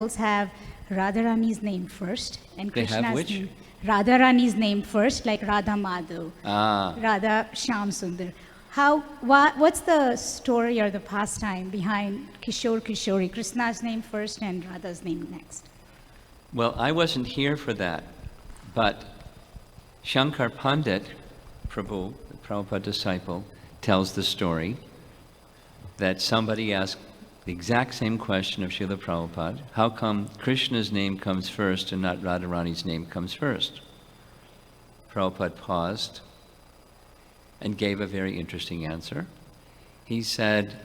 have Radharani's name first and They have Krishna's which? name. Radharani's name first, like Radha Madhav, Ah, Radha Shyam Sundar. What's the story or the pastime behind Kishore Kishori, Krishna's name first and Radha's name next? well, I wasn't here for that, but Shankar Pandit, Prabhu, the Prabhupada disciple, tells the story that somebody asked the exact same question of Srila Prabhupada: how come Krishna's name comes first and not Radharani's name comes first? Prabhupada paused and gave a very interesting answer. He said,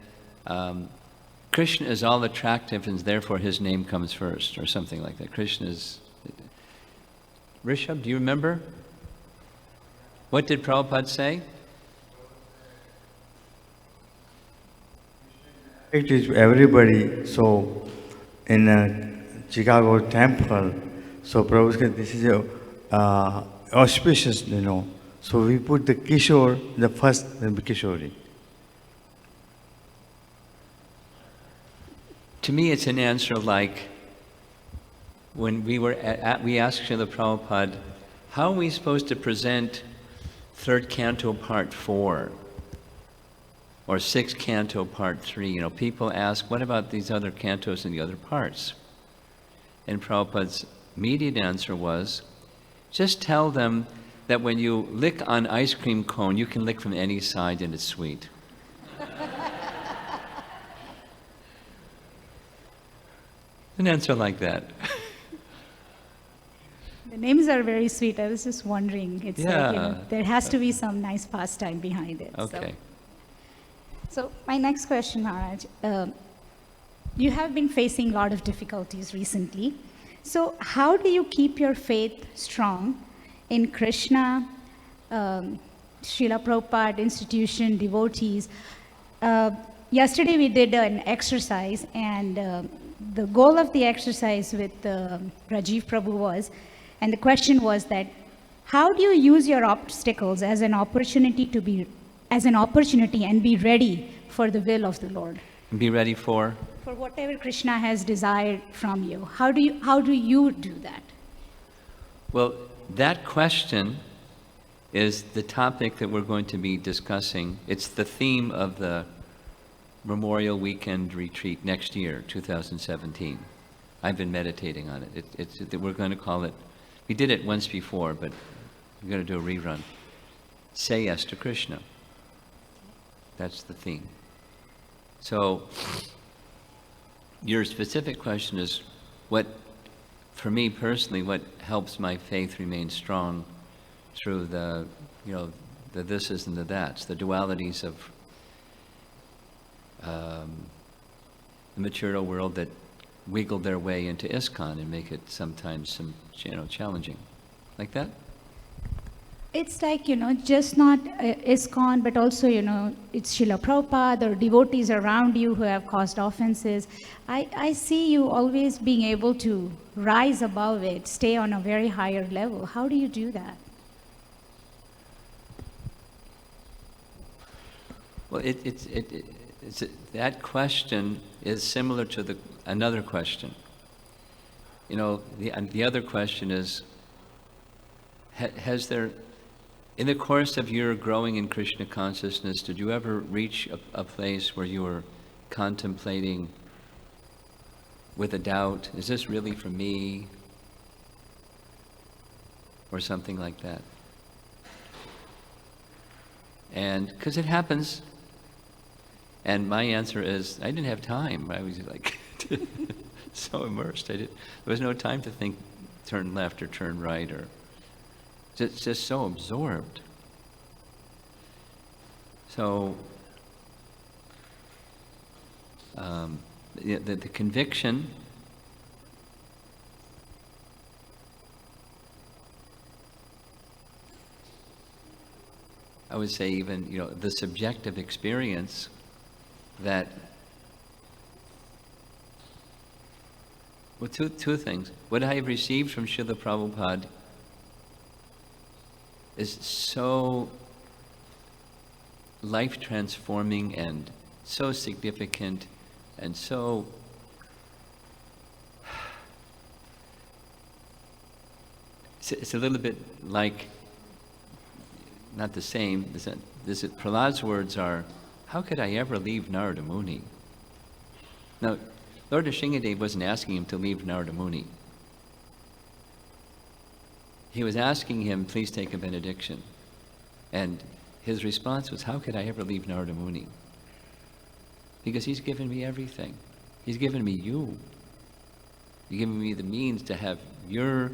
Krishna is all attractive and therefore his name comes first, or something like that. Krishna is... Rishabh, do you remember? What did Prabhupada say? It is everybody. So in a Chicago temple, so Prabhu said this is a auspicious, So we put the Kishore, the first, then the Kishori. To me, it's an answer like when we asked Srila Prabhupada, how are we supposed to present third canto part 4 or sixth canto part 3? People ask, what about these other cantos and the other parts? And Prabhupada's immediate answer was, just tell them that when you lick on ice cream cone, you can lick from any side and it's sweet. An answer like that. The names are very sweet. I was just wondering. It's Yeah. there has to be some nice pastime behind it. Okay. So my next question, Maharaj. You have been facing a lot of difficulties recently. So how do you keep your faith strong in Krishna, Srila Prabhupada, institution, devotees? Yesterday we did an exercise, and the goal of the exercise with Rajiv Prabhu was, and the question was that, how do you use your obstacles as an opportunity and be ready for the will of the Lord? Be ready for? For whatever Krishna has desired from you. How do you do that? Well, that question is the topic that we're going to be discussing. It's the theme of the Memorial Weekend Retreat next year, 2017. I've been meditating on it. We're going to call it, we did it once before, but we're going to do a rerun. Say yes to Krishna. That's the theme. So, your specific question is, for me personally, what helps my faith remain strong through the thises and the that's, the dualities of the material world that wiggle their way into ISKCON and make it sometimes challenging. Like that? It's like, just not ISKCON, but also, it's Srila Prabhupada or devotees around you who have caused offenses. I see you always being able to rise above it, stay on a very higher level. How do you do that? Well, that question is similar to another question. The other question is, has there, in the course of your growing in Krishna consciousness, did you ever reach a place where you were contemplating with a doubt, is this really for me? Or something like that. And because it happens. And my answer is, I didn't have time. I was like so immersed. There was no time to think, turn left or turn right, or just so absorbed. So the conviction I would say even, the subjective experience that, well, two things. What I have received from Srila Prabhupada is so life-transforming and so significant and so It's a little bit like, not the same, Prahlad's words are, how could I ever leave Narada Muni? Now, Lord Nrsingadev wasn't asking him to leave Narada Muni. He was asking him, please take a benediction. And his response was, how could I ever leave Narada Muni? Because he's given me everything. He's given me you. You've given me the means to have your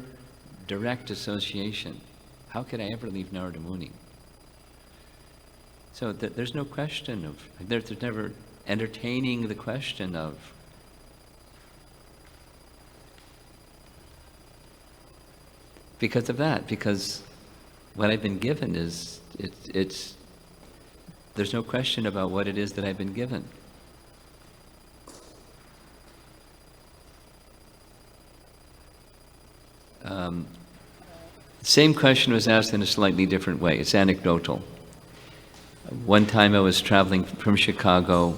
direct association. How could I ever leave Narada Muni? So there's no question of, there's never entertaining the question of, because of that, because what I've been given is, there's no question about what it is that I've been given. Same question was asked in a slightly different way. It's anecdotal. One time I was traveling from Chicago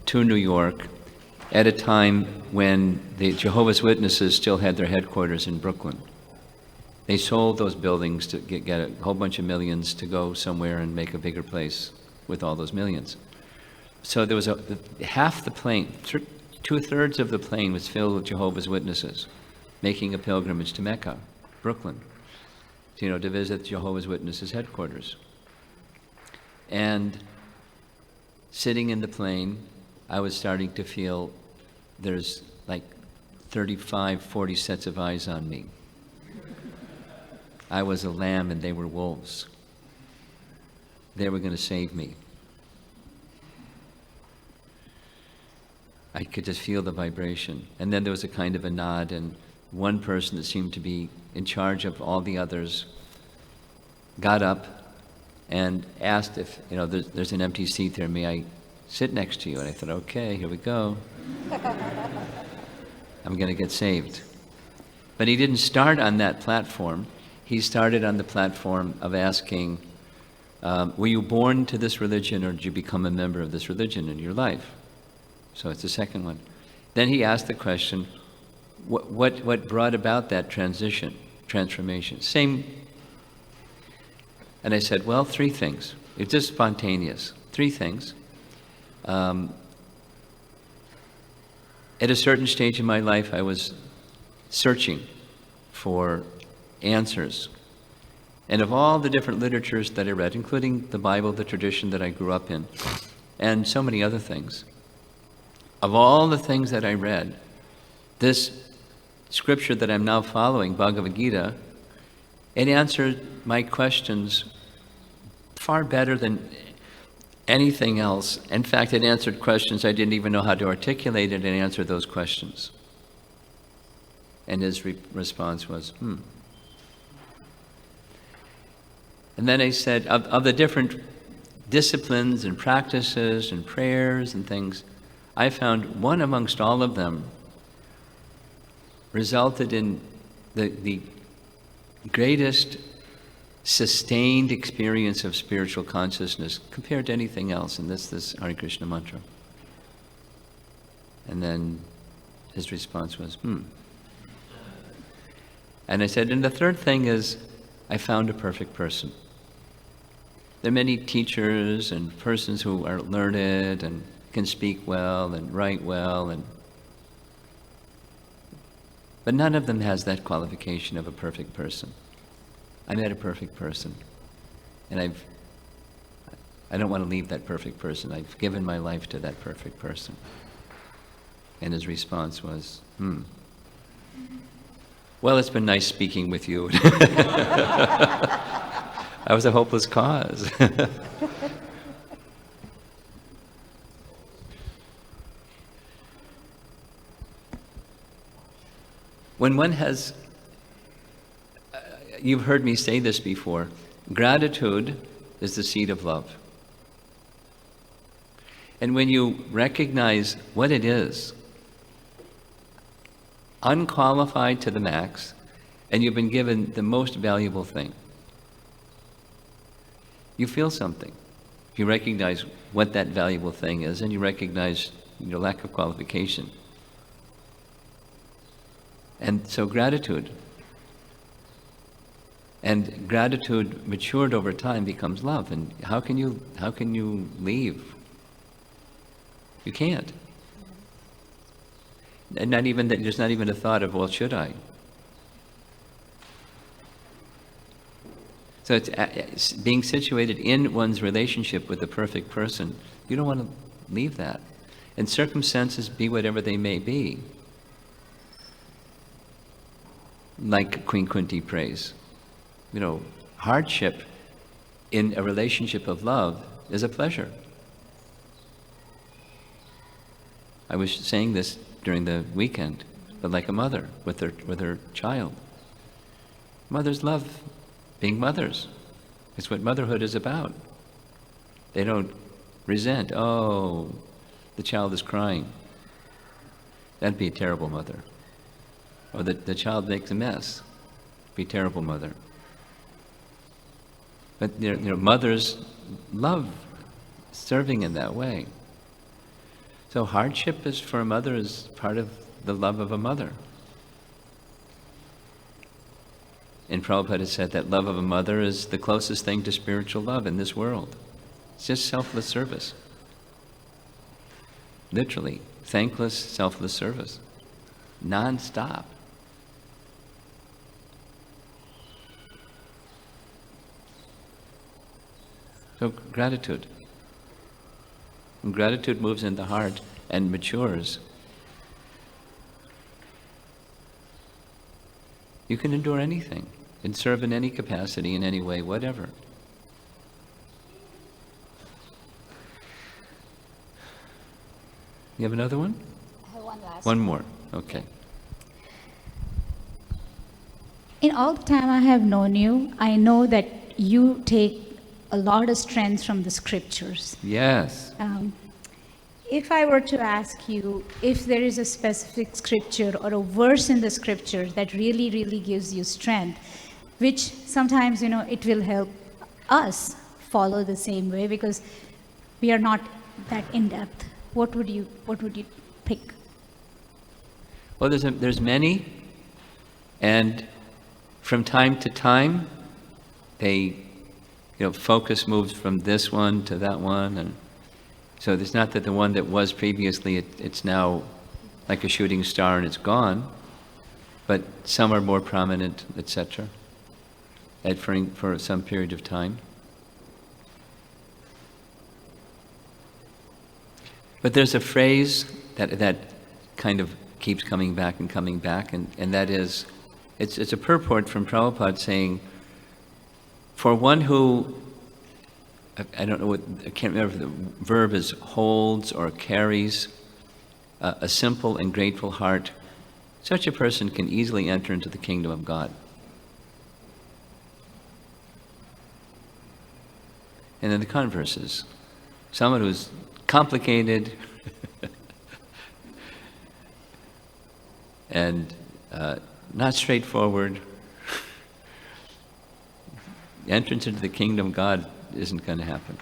to New York at a time when the Jehovah's Witnesses still had their headquarters in Brooklyn. They sold those buildings to get a whole bunch of millions to go somewhere and make a bigger place with all those millions. So there was half the plane, 2/3 of the plane was filled with Jehovah's Witnesses making a pilgrimage to Mecca, Brooklyn, to visit Jehovah's Witnesses headquarters. And sitting in the plane, I was starting to feel there's like 35, 40 sets of eyes on me. I was a lamb and they were wolves. They were going to save me. I could just feel the vibration. And then there was a kind of a nod, and one person that seemed to be in charge of all the others got up and asked if, there's an empty seat there, may I sit next to you? And I thought, okay, here we go. I'm going to get saved. But he didn't start on that platform. He started on the platform of asking, were you born to this religion, or did you become a member of this religion in your life? So it's the second one. Then he asked the question, what brought about that transformation? Same. And I said, well, 3 things. It's just spontaneous. 3 things. At a certain stage in my life, I was searching for answers. And of all the different literatures that I read, including the Bible, the tradition that I grew up in, and so many other things, of all the things that I read, this scripture that I'm now following, Bhagavad Gita, it answered my questions far better than anything else. In fact, it answered questions I didn't even know how to articulate it, and answer those questions. And his response was, And then I said, of the different disciplines and practices and prayers and things, I found one amongst all of them resulted in the greatest sustained experience of spiritual consciousness compared to anything else, and this Hare Krishna mantra. And then his response was, And I said, and the third thing is, I found a perfect person. There are many teachers and persons who are learned and can speak well and write well, but none of them has that qualification of a perfect person. I met a perfect person, and I don't want to leave that perfect person. I've given my life to that perfect person. And his response was, Well, it's been nice speaking with you. I was a hopeless cause. When one has, you've heard me say this before, gratitude is the seed of love. And when you recognize what it is, unqualified to the max, and you've been given the most valuable thing, you feel something. You recognize what that valuable thing is, and you recognize your lack of qualification. And so gratitude And gratitude matured over time becomes love. And how can you leave? You can't. And not even that, there's not even a thought of, well, should I? So it's being situated in one's relationship with the perfect person. You don't want to leave that. And circumstances, be whatever they may be. Like Queen Kunti prays. Hardship in a relationship of love is a pleasure. I was saying this during the weekend, but like a mother with her child. Mothers love being mothers. It's what motherhood is about. They don't resent, oh, the child is crying. That'd be a terrible mother. Or the child makes a mess. Be a terrible mother. But mothers love serving in that way. So hardship is for a mother is part of the love of a mother. And Prabhupada said that love of a mother is the closest thing to spiritual love in this world. It's just selfless service. Literally, thankless, selfless service. Non-stop. So gratitude. When gratitude moves in the heart and matures, you can endure anything and serve in any capacity, in any way, whatever. You have another one? I have one last One more. Okay. In all the time I have known you, I know that you take a lot of strength from the scriptures. Yes. If I were to ask you if there is a specific scripture or a verse in the scripture that really, really gives you strength, which sometimes, it will help us follow the same way because we are not that in-depth. What would you pick? Well, there's many, and from time to time, they, focus moves from this one to that one, and so it's not that the one that was previously, it's now like a shooting star and it's gone, but some are more prominent, etc., for some period of time. But there's a phrase that kind of keeps coming back, and that is, it's a purport from Prabhupada saying, for one who, I can't remember if the verb is holds or carries a simple and grateful heart, such a person can easily enter into the kingdom of God. And then the converse is, someone who's complicated and not straightforward, entrance into the kingdom of God isn't going to happen.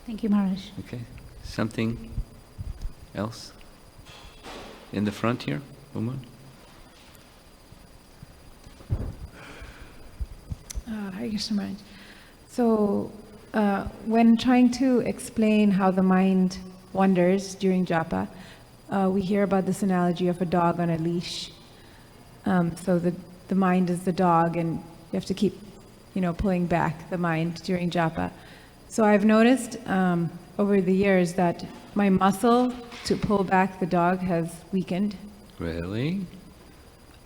Thank you, Maharaj. Okay. Something else? In the front here, Uma? Hare Krishna Maharaj. So, when trying to explain how the mind wanders during japa, we hear about this analogy of a dog on a leash. So the mind is the dog, and you have to keep, pulling back the mind during japa. So I've noticed over the years that my muscle to pull back the dog has weakened. Really?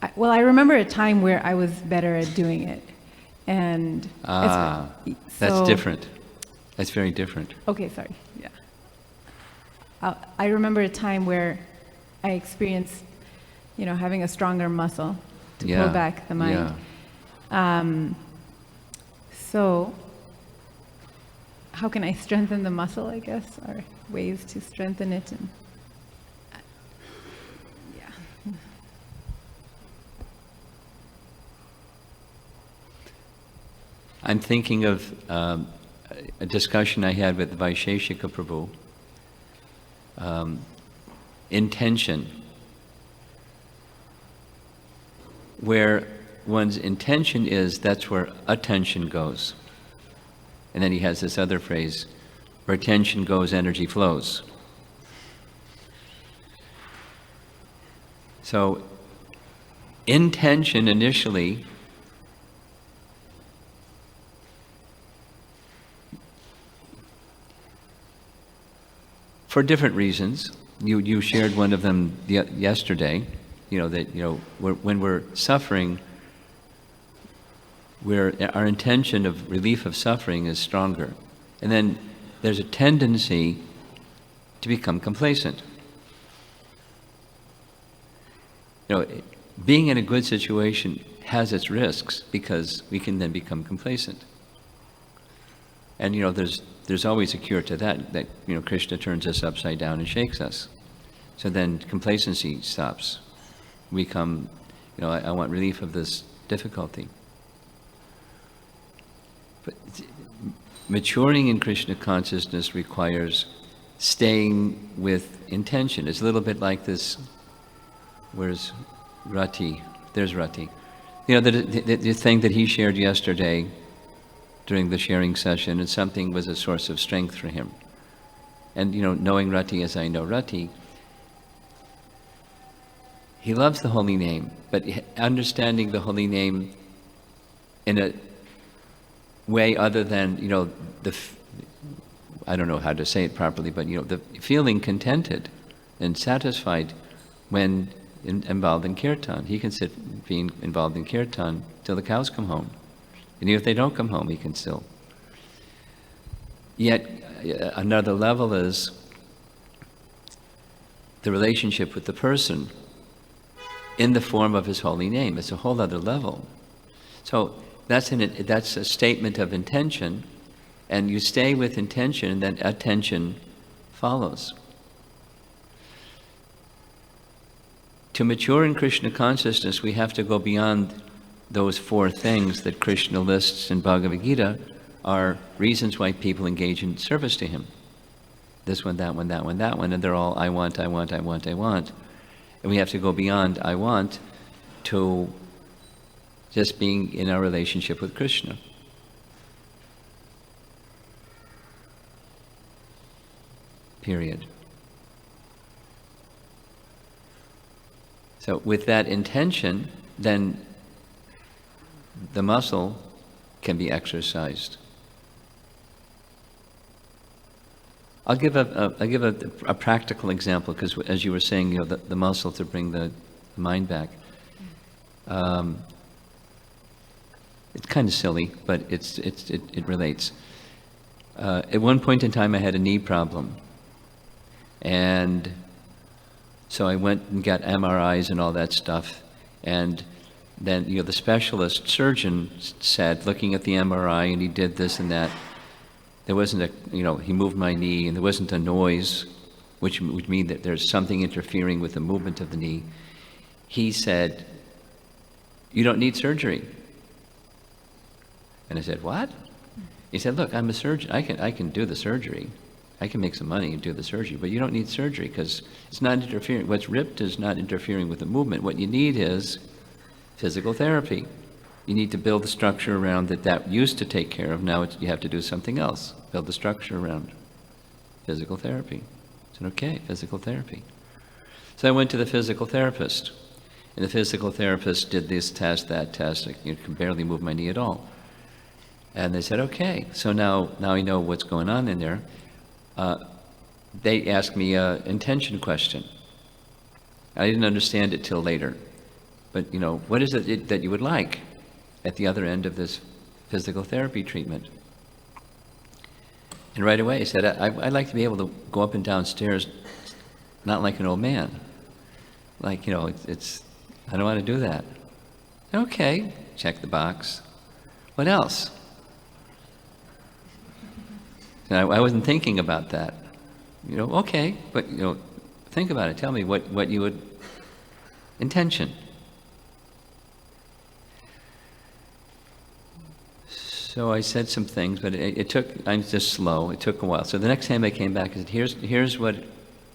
I remember a time where I was better at doing it. And that's different. That's very different. Okay, sorry. Yeah. I remember a time where I experienced, having a stronger muscle to pull back the mind. Yeah. So, how can I strengthen the muscle, I guess, or ways to strengthen it? And yeah. I'm thinking of a discussion I had with Vaisheshika Prabhu, intention. Where one's intention is, that's where attention goes. And then he has this other phrase, where attention goes, energy flows. So, intention initially for different reasons. You shared one of them yesterday, when we're suffering, our intention of relief of suffering is stronger. And then there's a tendency to become complacent. Being in a good situation has its risks because we can then become complacent. And there's always a cure to that Krishna turns us upside down and shakes us. So then complacency stops. We come, I want relief of this difficulty. But maturing in Krishna consciousness requires staying with intention. It's a little bit like this, where's Rati? There's Rati. The thing that he shared yesterday during the sharing session, and something was a source of strength for him. And knowing Rati as I know Rati, he loves the holy name, but understanding the holy name in a way other than, I don't know how to say it properly, but the feeling contented and satisfied when involved in kirtan. He can sit being involved in kirtan till the cows come home. And even if they don't come home, he can still. Yet another level is the relationship with the person in the form of his holy name. It's a whole other level. So that's a statement of intention, and you stay with intention, and then attention follows. To mature in Krishna consciousness, we have to go beyond those four things that Krishna lists in Bhagavad Gita are reasons why people engage in service to him. This one, that one, that one, that one, and they're all I want, I want, I want, I want. And we have to go beyond I want to just being in our relationship with Krishna. Period. So with that intention, then the muscle can be exercised. I'll give a practical example, because as you were saying, the muscle to bring the mind back. It's kind of silly, but it relates. At one point in time, I had a knee problem, and so I went and got MRIs and all that stuff, and then the specialist surgeon said, looking at the MRI, and he did this and that. There wasn't he moved my knee, and there wasn't a noise, which would mean that there's something interfering with the movement of the knee. He said, "You don't need surgery." And I said, "What?" He said, "Look, I'm a surgeon. I can do the surgery. I can make some money and do the surgery, but you don't need surgery because it's not interfering. What's ripped is not interfering with the movement. What you need is physical therapy. You need to build the structure around that used to take care of. Now you have to do something else. Build the structure around physical therapy." I said, "Okay, physical therapy." So I went to the physical therapist, and the physical therapist did this test, that test. I can barely move my knee at all. And they said, "Okay, so now I know what's going on in there." They asked me an intention question. I didn't understand it till later. But, what is it that you would like at the other end of this physical therapy treatment? And right away I said, I'd like to be able to go up and down stairs, not like an old man. Like, I don't want to do that. Okay, check the box. What else? And I wasn't thinking about that. Okay, but, think about it. Tell me what you would, intention. So I said some things, but it took, I'm just slow, it took a while. So the next time I came back, I said, here's what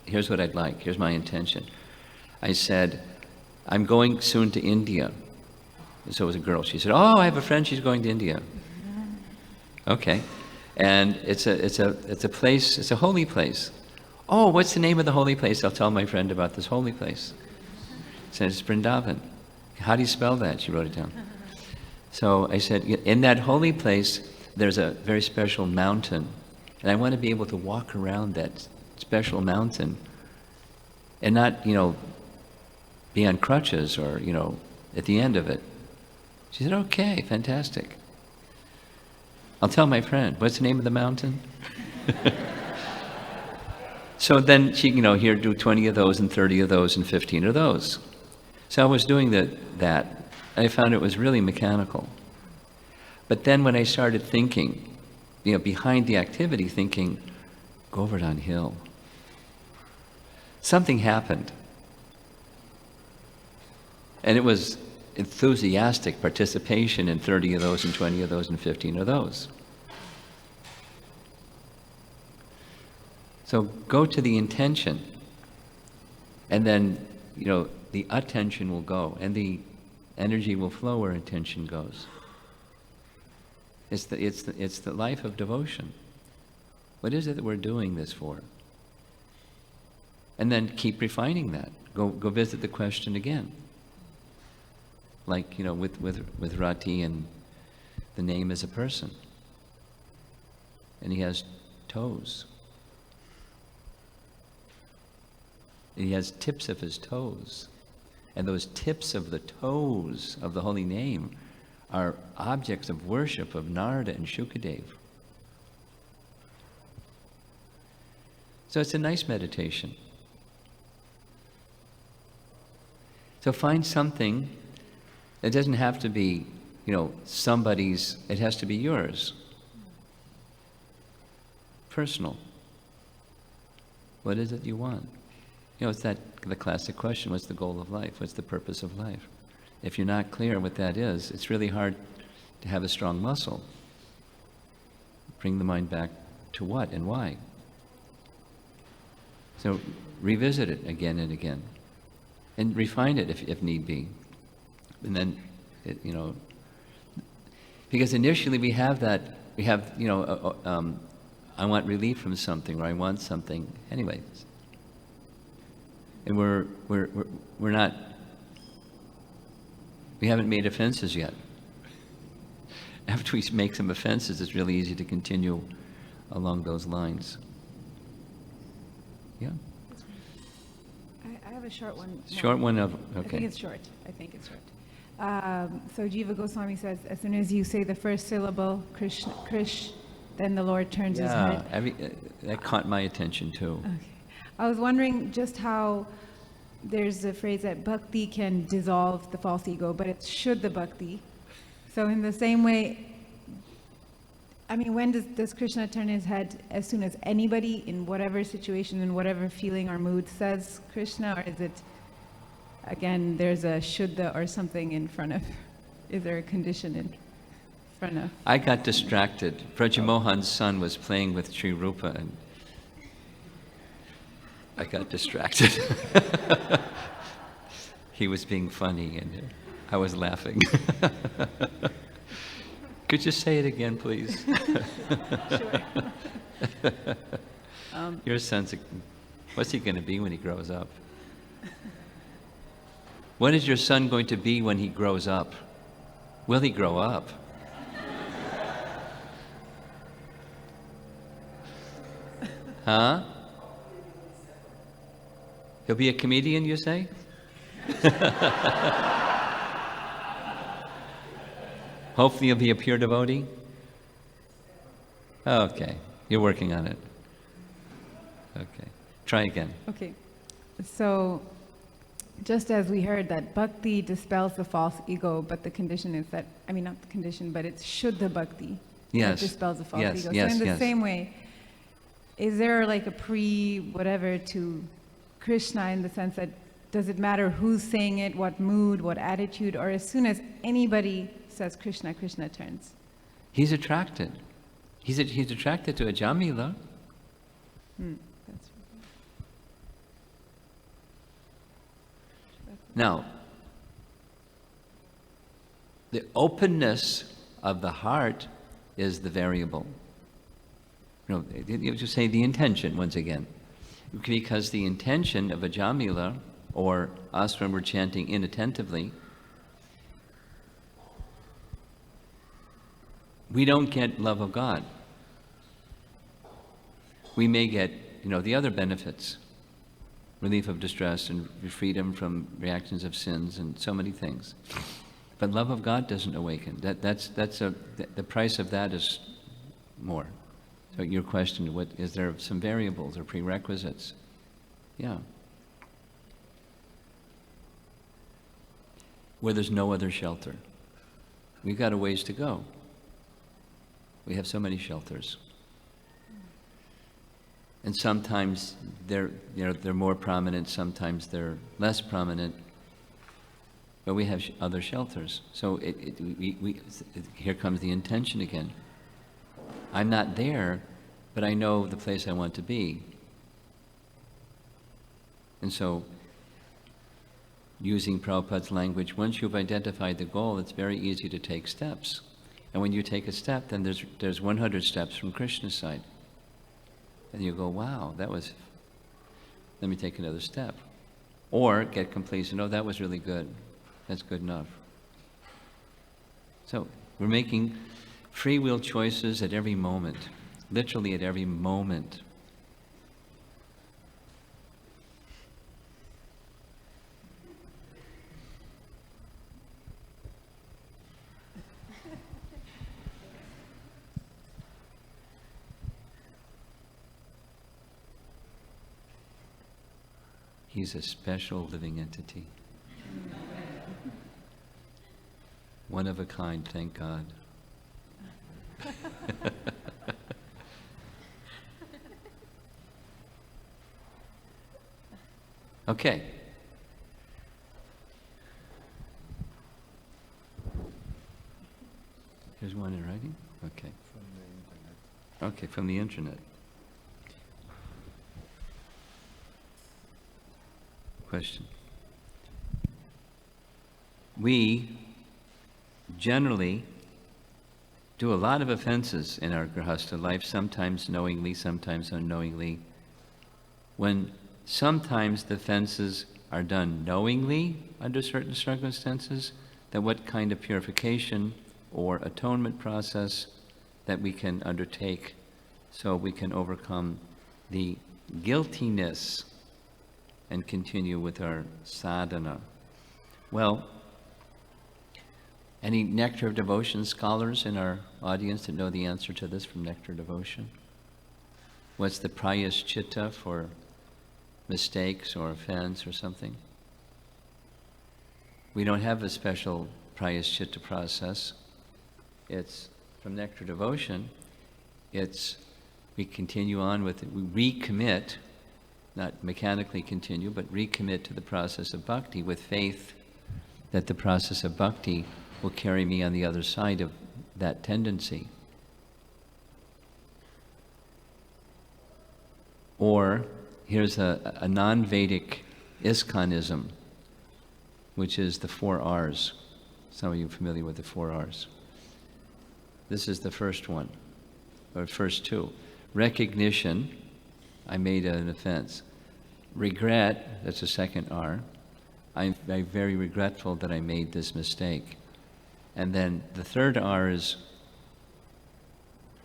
here's what I'd like, here's my intention. I said, I'm going soon to India. So it was a girl. She said, oh, I have a friend, she's going to India. Okay. And it's a place, it's a holy place. Oh, what's the name of the holy place? I'll tell my friend about this holy place. She said, it's Vrindavan. How do you spell that? She wrote it down. So I said, in that holy place, there's a very special mountain. And I want to be able to walk around that special mountain and not, be on crutches or, at the end of it. She said, okay, fantastic. I'll tell my friend, what's the name of the mountain? So then she, here, do 20 of those and 30 of those and 15 of those. So I was doing that. I found it was really mechanical. But then when I started thinking, behind the activity, thinking, Govardhan Hill, something happened. And it was enthusiastic participation in 30 of those and 20 of those and 15 of those. So go to the intention, and then, the attention will go, and the energy will flow where intention goes. It's the life of devotion. What is it that we're doing this for? And then keep refining that. Go visit the question again. Like, with Rati, and the name is a person. And he has toes. And he has tips of his toes. And those tips of the toes of the holy name are objects of worship of Narada and Shukadev. So it's a nice meditation. So find something. It doesn't have to be, somebody's, it has to be yours. Personal. What is it you want? It's the classic question, what's the goal of life? What's the purpose of life? If you're not clear what that is, it's really hard to have a strong muscle. Bring the mind back to what and why. So revisit it again and again. And refine it if need be. And then, because initially we have, I want relief from something, or I want something. Anyways. And we're not, we haven't made offenses yet. After we make some offenses, it's really easy to continue along those lines. Yeah? I have a short one. Short one of, okay. I think it's short. So Jiva Goswami says, as soon as you say the first syllable, Krish, then the Lord turns his head. That caught my attention too. Okay. I was wondering just how there's a phrase that bhakti can dissolve the false ego, but it's shuddha bhakti. So in the same way, when does Krishna turn his head? As soon as anybody in whatever situation, in whatever feeling or mood says Krishna, or is it, again, there's a shuddha or something in front of, is there a condition in front of? I got distracted. Brajamohan's son was playing with Sri Rupa, and I got distracted. He was being funny, and I was laughing. Could you say it again, please? Sure. Your son's, what's he going to be when he grows up? What is your son going to be when he grows up? Will he grow up? Huh? He'll be a comedian, you say? Hopefully he'll be a pure devotee? Okay, you're working on it. Okay, try again. Okay, so just as we heard that bhakti dispels the false ego, but the condition is that, not the condition, but it's shuddha bhakti that dispels the false ego. So in the same way, is there like a pre-whatever to Krishna in the sense that does it matter who's saying it, what mood, what attitude, or as soon as anybody says Krishna, Krishna turns? He's attracted. He's attracted to a Jamila. That's Now, the openness of the heart is the variable. You just say the intention once again. Because the intention of a jamila or us when we're chanting inattentively, we don't get love of God. We may get, the other benefits, relief of distress and freedom from reactions of sins and so many things. But love of God doesn't awaken. The price of that is more. So your question, is there some variables or prerequisites? Yeah. Where there's no other shelter. We've got a ways to go. We have so many shelters. And sometimes they're more prominent, sometimes they're less prominent, but we have other shelters. So here comes the intention again. I'm not there, but I know the place I want to be. And so, using Prabhupada's language, once you've identified the goal, it's very easy to take steps. And when you take a step, then there's 100 steps from Krishna's side. And you go, wow, let me take another step. Or get complacent, oh, that was really good. That's good enough. So, we're making free will choices at every moment, literally at every moment. He's a special living entity. One of a kind, thank God. Okay. Here's one in writing? Okay. Okay, from the internet. Question. We generally do a lot of offenses in our grihastha life, sometimes knowingly, sometimes unknowingly. When sometimes the offenses are done knowingly under certain circumstances, then what kind of purification or atonement process that we can undertake so we can overcome the guiltiness and continue with our sadhana? Well, any Nectar of Devotion scholars in our audience that know the answer to this from Nectar of Devotion? What's the prayaschitta for mistakes or offense or something? We don't have a special prayaschitta process. It's from Nectar of Devotion. We continue on with it. We recommit, not mechanically continue, but recommit to the process of bhakti with faith that the process of bhakti will carry me on the other side of that tendency. Or here's a non-Vedic ISKCONism, which is the 4 R's. Some of you are familiar with the 4 R's. This is the first one, or first 2. Recognition, I made an offense. Regret, that's the second R. I'm very regretful that I made this mistake. And then the third R is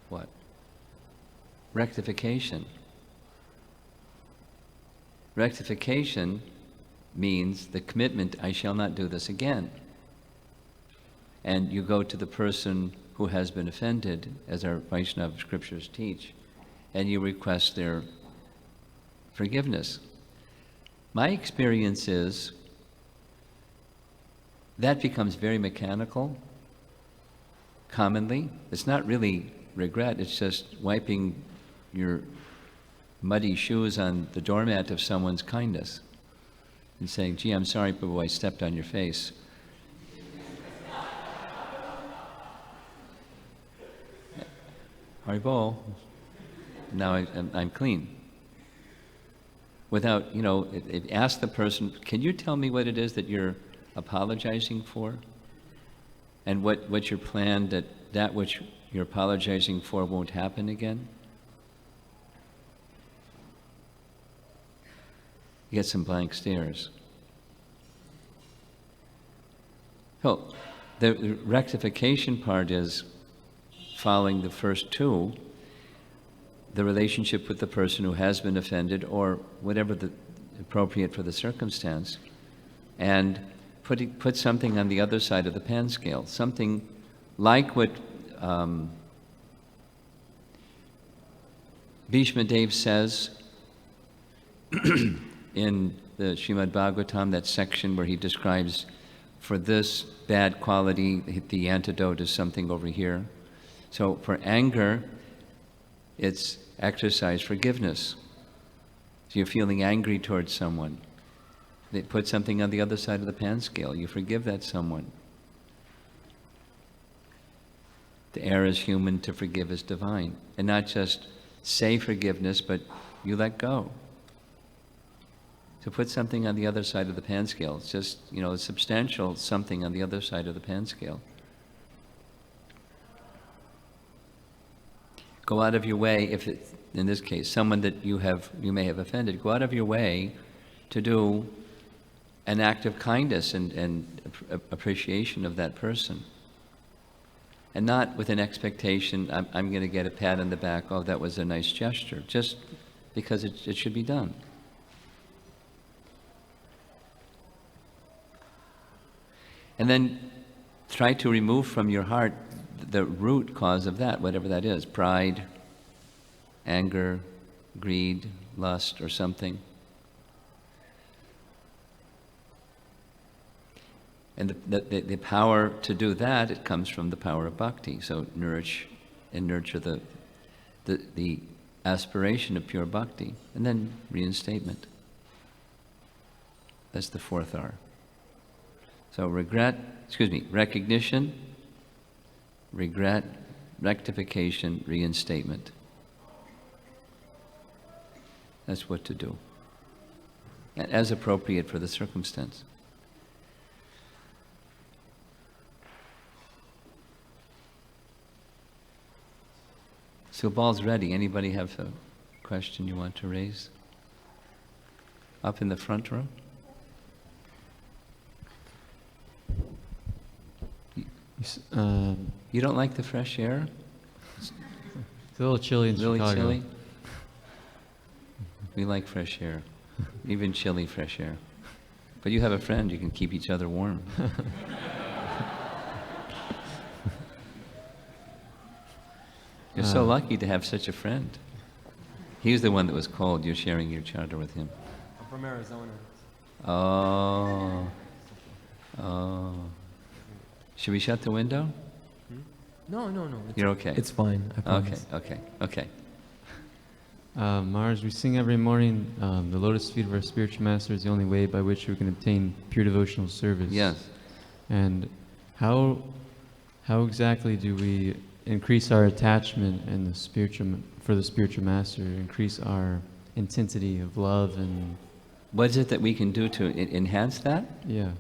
what? Rectification. Rectification means the commitment, I shall not do this again. And you go to the person who has been offended, as our Vaishnava scriptures teach, and you request their forgiveness. My experience is that becomes very mechanical, commonly. It's not really regret, it's just wiping your muddy shoes on the doormat of someone's kindness and saying, gee, I'm sorry, Prabhu, I stepped on your face. Haribol, now I'm clean. without, ask the person, can you tell me what it is that you're apologizing for? And what's your plan that which you're apologizing for won't happen again? You get some blank stares. So the rectification part is following the first two, the relationship with the person who has been offended or whatever the appropriate for the circumstance, and put something on the other side of the pan scale, something like what Bhishma Dev says in the Srimad Bhagavatam, that section where he describes, for this bad quality, the antidote is something over here. So for anger, it's exercise forgiveness. So you're feeling angry towards someone. They put something on the other side of the pan scale. You forgive that someone. To err is human, to forgive is divine. And not just say forgiveness, but you let go. To put something on the other side of the pan scale. It's just, a substantial something on the other side of the pan scale. Go out of your way, if it's, in this case, someone that you may have offended, go out of your way to do an act of kindness and appreciation of that person. And not with an expectation, I'm going to get a pat on the back, oh, that was a nice gesture, just because it should be done. And then try to remove from your heart the root cause of that, whatever that is, pride, anger, greed, lust, or something. And the power to do that, it comes from the power of bhakti. So nurture the aspiration of pure bhakti, and then reinstatement. That's the fourth R. So recognition, regret, rectification, reinstatement. That's what to do, as appropriate for the circumstance. So ball's ready. Anybody have a question you want to raise? Up in the front row? You don't like the fresh air? It's a little chilly in Chicago. Really chilly? We like fresh air, even chilly fresh air. But you have a friend, you can keep each other warm. You're so lucky to have such a friend. He's the one that was cold. You're sharing your charter with him. I'm from Arizona. Oh. Should we shut the window? No. You're okay. It's fine, I promise. Okay. Mars, we sing every morning, the lotus feet of our spiritual master is the only way by which we can obtain pure devotional service. Yes. And how exactly do we increase our attachment and for the spiritual master, increase our intensity of love and... What is it that we can do to enhance that? Yeah.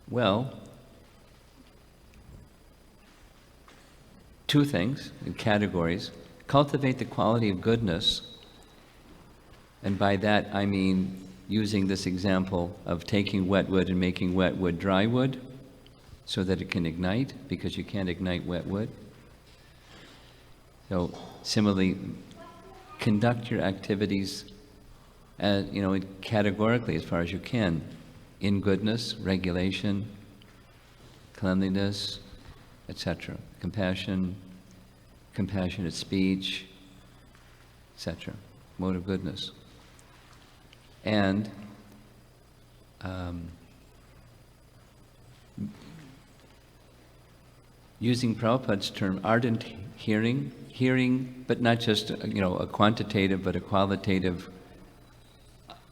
Well, two things in categories. Cultivate the quality of goodness, and by that I mean using this example of taking wet wood and making wet wood dry wood so that it can ignite, because you can't ignite wet wood. So similarly, conduct your activities categorically as far as you can, in goodness, regulation, cleanliness, etc. Compassion, compassionate speech, etc. Mode of goodness. And using Prabhupada's term, ardent hearing, but not just a quantitative, but a qualitative.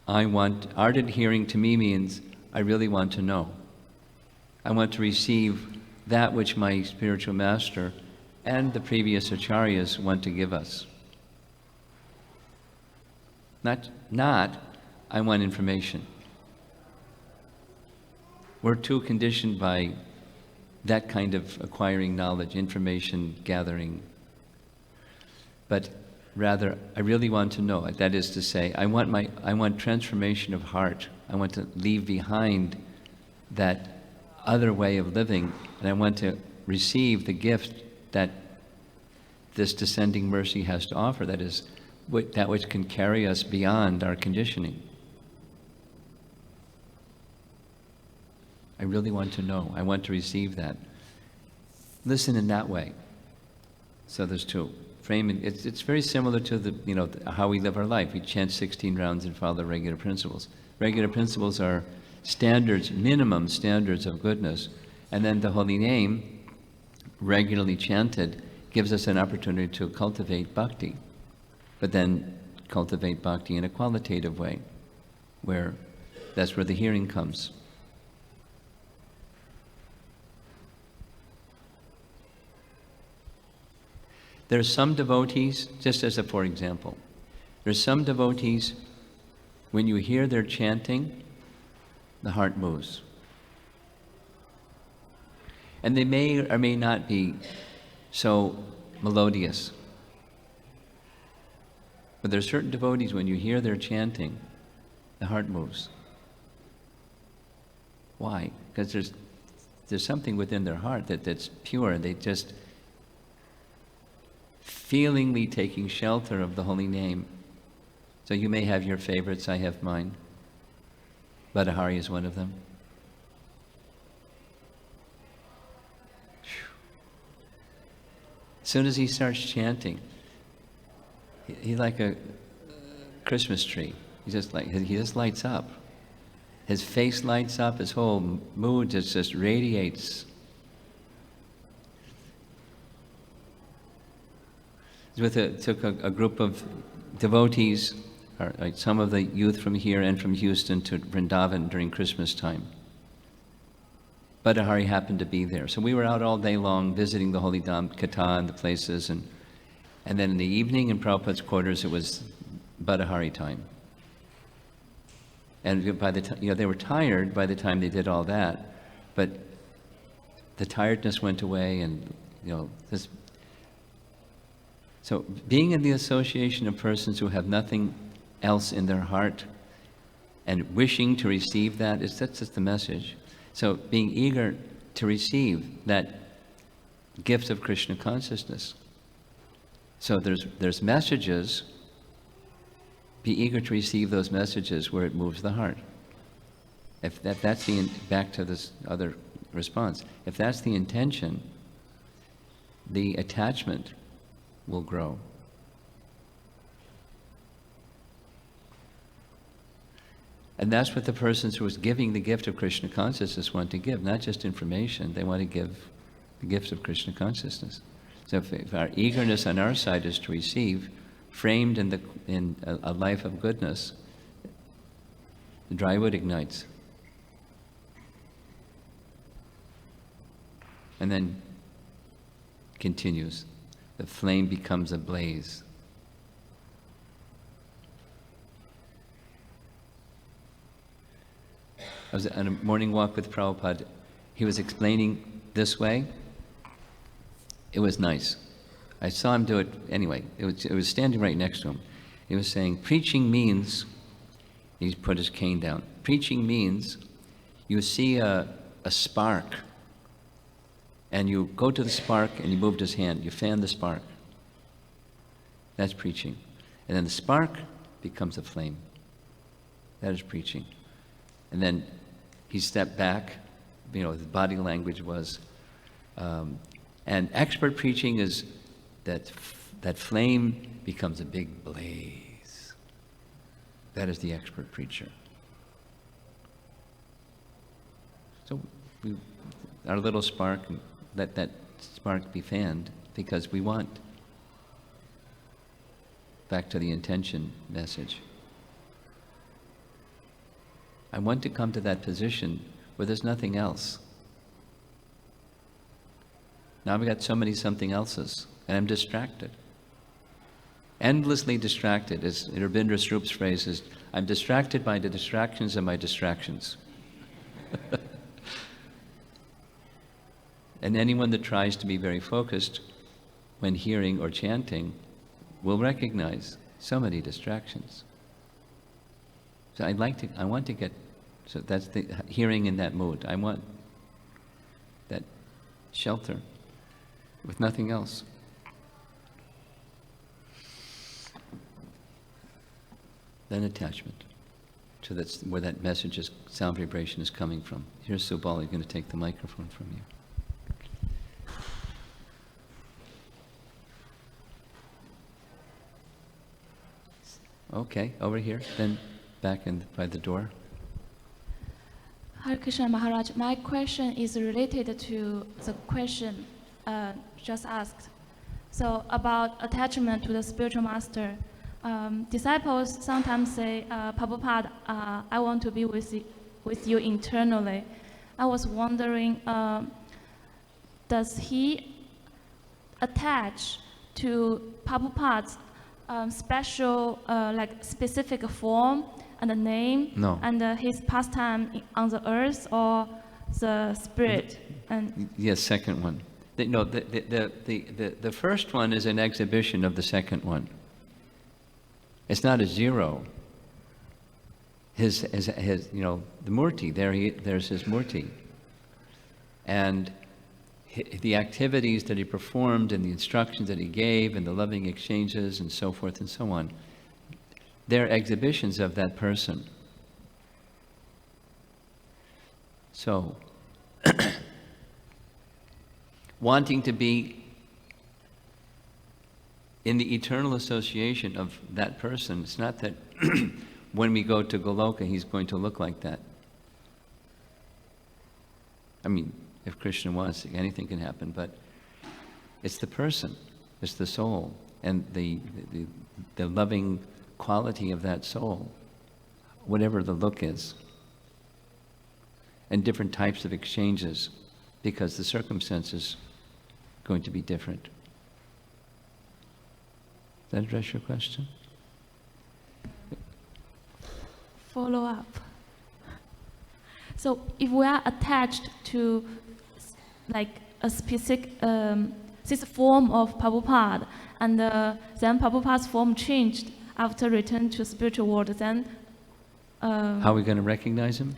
Ardent hearing to me means I really want to know. I want to receive that which my spiritual master and the previous acharyas want to give us. Not, I want information. We're too conditioned by that kind of acquiring knowledge, information gathering. But rather, I really want to know. That is to say, I want transformation of heart. I want to leave behind that other way of living, and I want to receive the gift that this descending mercy has to offer, that is, that which can carry us beyond our conditioning. I really want to know. I want to receive that. Listen in that way. So there's two. Framing, it's very similar to how we live our life. We chant 16 rounds and follow the regular principles. Regular principles are standards, minimum standards of goodness. And then the holy name, regularly chanted, gives us an opportunity to cultivate bhakti. But then cultivate bhakti in a qualitative way, where that's where the hearing comes. There's some devotees, just as a for example, there's some devotees, when you hear their chanting, the heart moves. And they may or may not be so melodious. But there are certain devotees, when you hear their chanting, the heart moves. Why? Because there's something within their heart that's pure. They just feelingly taking shelter of the holy name. So you may have your favorites, I have mine. Badahari is one of them. As soon as he starts chanting, he's like a Christmas tree. He just lights up. His face lights up, his whole mood just radiates. Took a group of devotees, some of the youth from here and from Houston, to Vrindavan during Christmas time. Badahari happened to be there. So we were out all day long visiting the Holy Dham, Katha and the places, and then in the evening in Prabhupada's quarters it was Badahari time. And by the time, they were tired by the time they did all that, but the tiredness went away, and so being in the association of persons who have nothing else in their heart and wishing to receive that's just the message. So being eager to receive that gift of Krishna consciousness. So there's messages. Be eager to receive those messages where it moves the heart. If that's back to this other response. If that's the intention, the attachment will grow. And that's what the persons who is giving the gift of Krishna consciousness want to give, not just information. They want to give the gift of Krishna consciousness. So if our eagerness on our side is to receive, framed in a life of goodness, the dry wood ignites. And then continues. The flame becomes a blaze. I was on a morning walk with Prabhupada. He was explaining this way. It was nice. I saw him do it anyway. It was standing right next to him. He was saying, preaching means, he put his cane down. Preaching means you see a spark, and you go to the spark and you moved his hand. You fan the spark. That's preaching. And then the spark becomes a flame. That is preaching. And then he stepped back. His body language was. And expert preaching is that flame becomes a big blaze. That is the expert preacher. So our little spark, let that spark be fanned, because we want, back to the intention message, I want to come to that position where there's nothing else. Now I've got so many something else's, and I'm distracted. endlessly distracted. As Rabindra Swarupa's phrase is, I'm distracted by the distractions of my distractions. And anyone that tries to be very focused when hearing or chanting will recognize so many distractions. So I want to get, so that's the hearing in that mood. I want that shelter with nothing else. Then attachment. So that's where that message is, sound vibration is coming from. Here's Subal, you're going to take the microphone from you. Okay, over here, then back by the door. Hare Krishna Maharaj, my question is related to the question just asked. So about attachment to the spiritual master. Disciples sometimes say, Prabhupada, I want to be with you eternally. I was wondering, does he attach to Prabhupada's special, like specific form and the name, No. and his pastime on the earth, or the spirit? And Yes, second one. The first one is an exhibition of the second one. It's not a zero. His the Murti, there's his Murti. And the activities that he performed and the instructions that he gave and the loving exchanges and so forth and so on, they're exhibitions of that person. So, wanting to be in the eternal association of that person, it's not that when we go to Goloka, he's going to look like that. I mean, if Krishna wants, anything can happen, but it's the person, it's the soul, and the loving quality of that soul, whatever the look is, and different types of exchanges, because the circumstances are going to be different. Does that address your question? follow up. So if we are attached to like a specific this form of Prabhupada, and then Prabhupada's form changed after return to spiritual world, then how are we going to recognize him?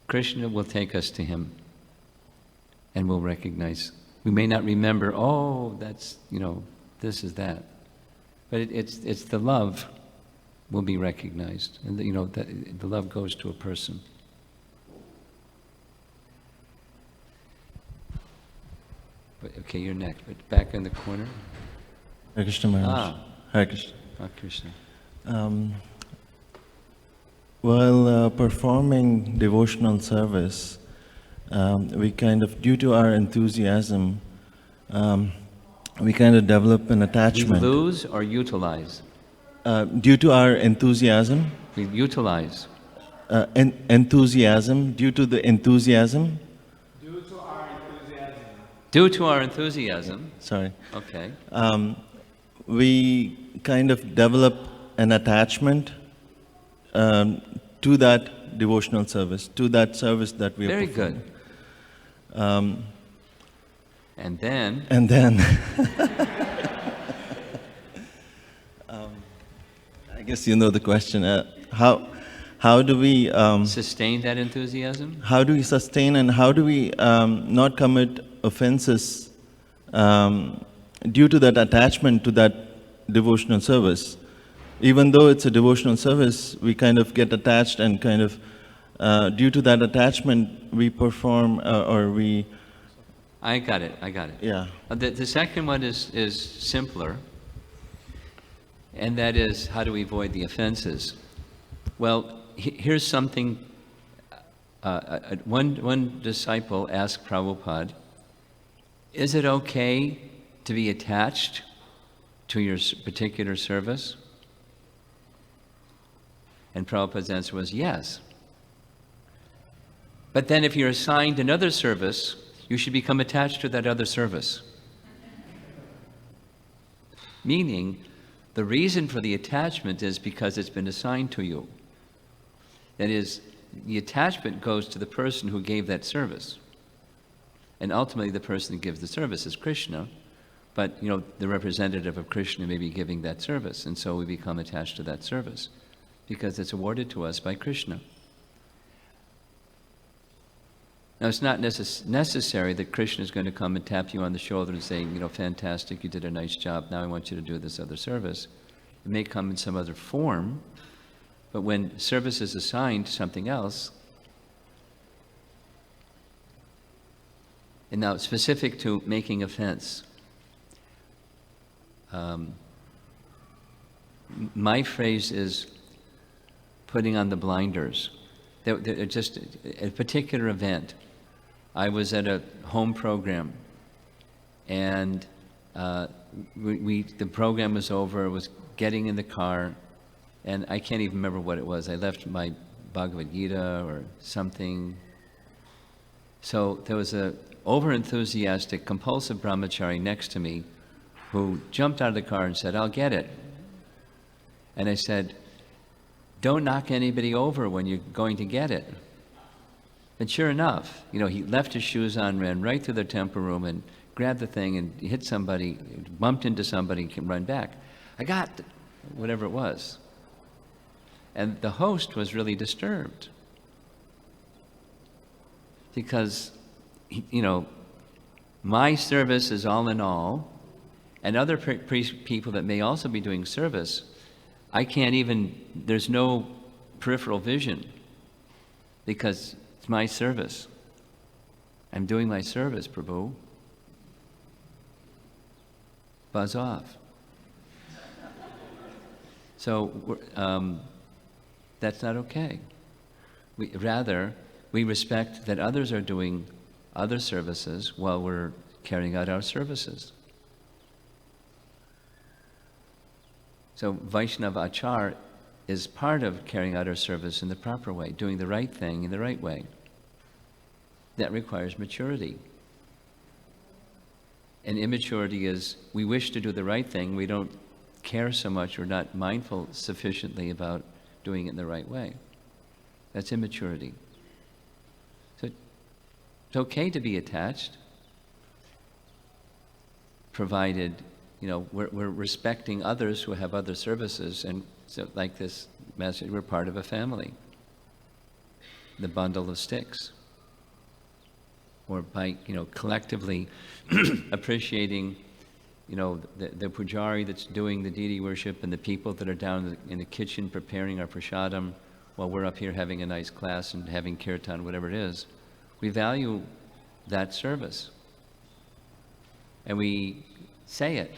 Krishna will take us to him and we'll recognize. We may not remember, oh, that's, this is that. But it's the love will be recognized. And the love goes to a person. But, okay, you're next. But back in the corner. Hare Krishna Maharaj. Hare Krishna. Krishna. While performing devotional service, we kind of, due to our enthusiasm, we kind of develop an attachment. We lose or utilize? Due to our enthusiasm. We utilize. Enthusiasm, due to the enthusiasm. Due to our enthusiasm. Due to our enthusiasm. Sorry. Okay. We kind of develop an attachment to that devotional service, to that service that we are Very performing. good. And then? And then, I guess you know the question. How do we sustain that enthusiasm? How do we sustain, and how do we not commit offenses due to that attachment to that devotional service? Even though it's a devotional service, we kind of get attached, and kind of due to that attachment, we perform or we. I got it. Yeah. The second one is simpler, and that is, how do we avoid the offenses? Well, here's something. One disciple asked Prabhupada, is it okay to be attached to your particular service? And Prabhupada's answer was yes. But then if you're assigned another service, you should become attached to that other service. Meaning, the reason for the attachment is because it's been assigned to you. That is, the attachment goes to the person who gave that service. And ultimately, the person who gives the service is Krishna, but the representative of Krishna may be giving that service, and so we become attached to that service because it's awarded to us by Krishna. Now, it's not necessary that Krishna is going to come and tap you on the shoulder and say, fantastic, you did a nice job, now I want you to do this other service. It may come in some other form, but when service is assigned to something else, and now specific to making offense, my phrase is putting on the blinders. Just a particular event. I was at a home program, and the program was over. I was getting in the car, and I can't even remember what it was. I left my Bhagavad Gita or something. So there was a over-enthusiastic, compulsive brahmachari next to me who jumped out of the car and said, "I'll get it." And I said, "Don't knock anybody over when you're going to get it." And sure enough, he left his shoes on, ran right through the temple room and grabbed the thing and hit somebody, bumped into somebody, and can run back. I got whatever it was. And the host was really disturbed because, my service is all in all, and other people that may also be doing service, there's no peripheral vision because it's my service. I'm doing my service, Prabhu. Buzz off. So that's not okay. We respect that others are doing other services while we're carrying out our services. So Vaishnava Achar is part of carrying out our service in the proper way, doing the right thing in the right way. That requires maturity. And immaturity is, we wish to do the right thing, we don't care so much or not mindful sufficiently about doing it in the right way. That's immaturity. So it's okay to be attached, provided we're respecting others who have other services, and so like this message, we're part of a family, the bundle of sticks. Or by collectively appreciating the pujari that's doing the deity worship and the people that are down in the kitchen preparing our prasadam while we're up here having a nice class and having kirtan, whatever it is. We value that service. And we say it.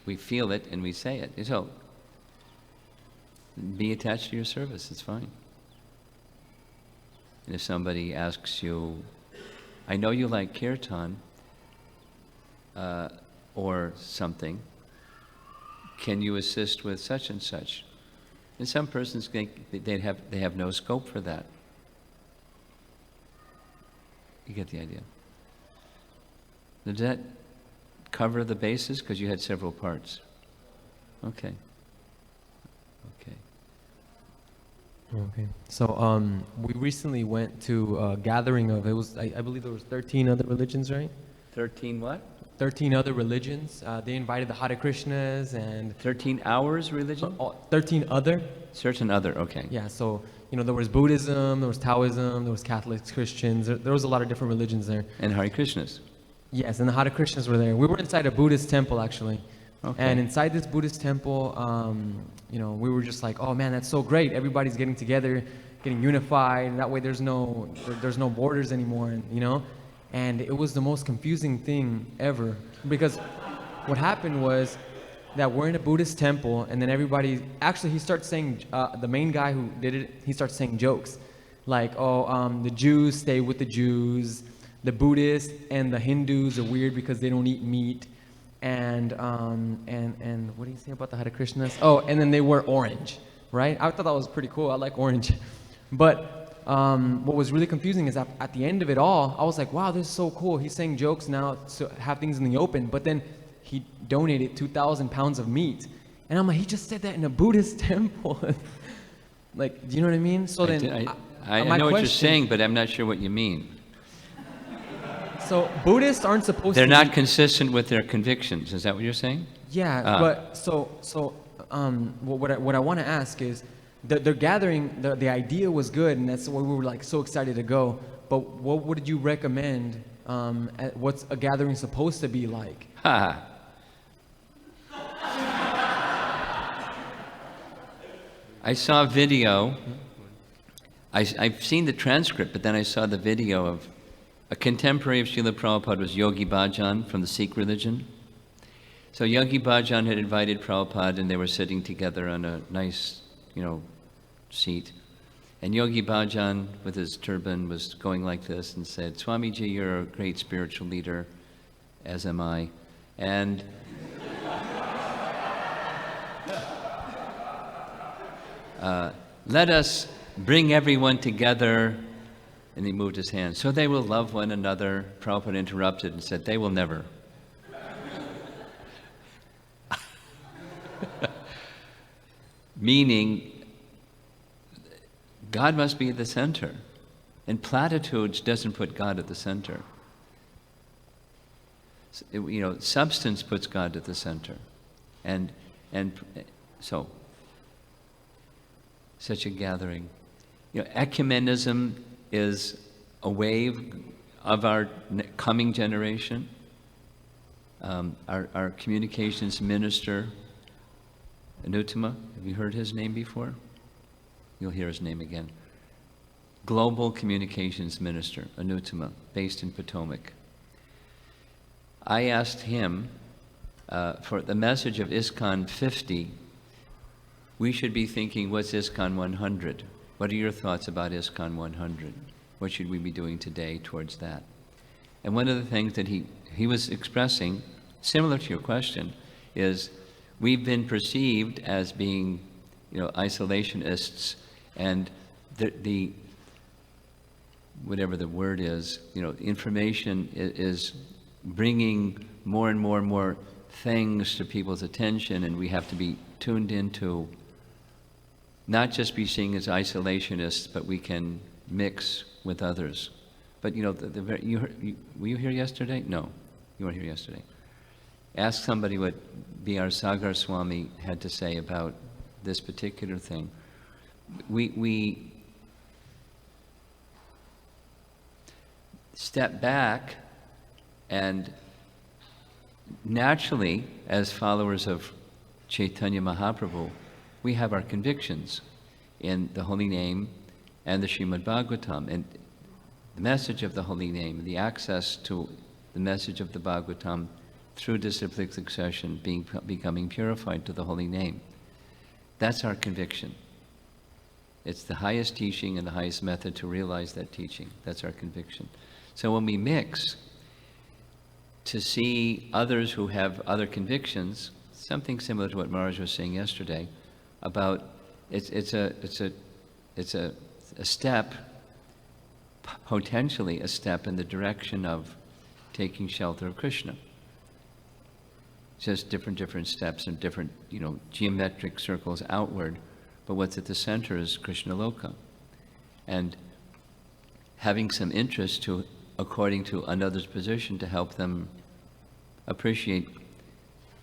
We feel it and we say it. So, be attached to your service, it's fine. And if somebody asks you, I know you like kirtan, or something, can you assist with such and such? And some persons think they have no scope for that. You get the idea. Does that cover the basis? Because you had several parts. Okay. Okay. So we recently went to a gathering of, I believe there was 13 other religions, right? 13 what? 13 other religions. They invited the Hare Krishnas and 13 hours religion? 13 other. Certain other, okay. Yeah, so, there was Buddhism, there was Taoism, there was Catholics, Christians, there was a lot of different religions there. And Hare Krishnas? Yes, and the Hare Krishnas were there. We were inside a Buddhist temple, actually. Okay. And inside this Buddhist temple, we were just like, oh man, that's so great. Everybody's getting together, getting unified. And that way there's no borders anymore, And it was the most confusing thing ever. Because what happened was that we're in a Buddhist temple, and then he starts saying, the main guy who did it, he starts saying jokes. Like, the Jews stay with the Jews, the Buddhists and the Hindus are weird because they don't eat meat. And what do you say about the Hare Krishnas? Oh, and then they wear orange, right? I thought that was pretty cool. I like orange. But what was really confusing is that at the end of it all, I was like, wow, this is so cool. He's saying jokes now to have things in the open, but then he donated 2,000 pounds of meat. And I'm like, he just said that in a Buddhist temple. Like, do you know what I mean? So I my know what you're question- saying, but I'm not sure what you mean. So Buddhists aren't supposed They're to not be- consistent with their convictions. Is that what you're saying? Yeah, Ah. but what I want to ask is, they're gathering, the idea was good, and that's why we were like so excited to go. But what would you recommend? What's a gathering supposed to be like? Ha. I saw a video. I've seen the transcript, but then I saw the video of a contemporary of Srila Prabhupada was Yogi Bhajan from the Sikh religion. So Yogi Bhajan had invited Prabhupada, and they were sitting together on a nice, seat. And Yogi Bhajan, with his turban, was going like this and said, "Swamiji, you're a great spiritual leader, as am I. And let us bring everyone together." And he moved his hand. "So they will love one another." Prabhupada interrupted and said, "They will never." Meaning, God must be at the center. And platitudes doesn't put God at the center. Substance puts God at the center. And so, such a gathering. Ecumenism is a wave of our coming generation. Our communications minister, Anuttama, have you heard his name before? You'll hear his name again. Global Communications Minister, Anuttama, based in Potomac. I asked him for the message of ISKCON 50, we should be thinking, what's ISKCON 100? What are your thoughts about ISKCON 100? What should we be doing today towards that? And one of the things that he was expressing, similar to your question, is we've been perceived as being, isolationists, and the whatever the word is, information is bringing more and more and more things to people's attention, and we have to be tuned into not just be seen as isolationists, but we can mix with others. But were you here yesterday? No, you weren't here yesterday. Ask somebody what B.R. Sagar Swami had to say about this particular thing. We step back, and naturally, as followers of Chaitanya Mahaprabhu, we have our convictions in the Holy Name and the Srimad Bhagavatam. And the message of the Holy Name, the access to the message of the Bhagavatam through disciplic succession, becoming purified to the Holy Name. That's our conviction. It's the highest teaching and the highest method to realize that teaching. That's our conviction. So when we mix, to see others who have other convictions, something similar to what Maharaj was saying yesterday, about it's a step, potentially a step in the direction of taking shelter of Krishna. Just different steps and different, geometric circles outward, but what's at the center is Krishna Loka. And having some interest to, according to another's position, to help them appreciate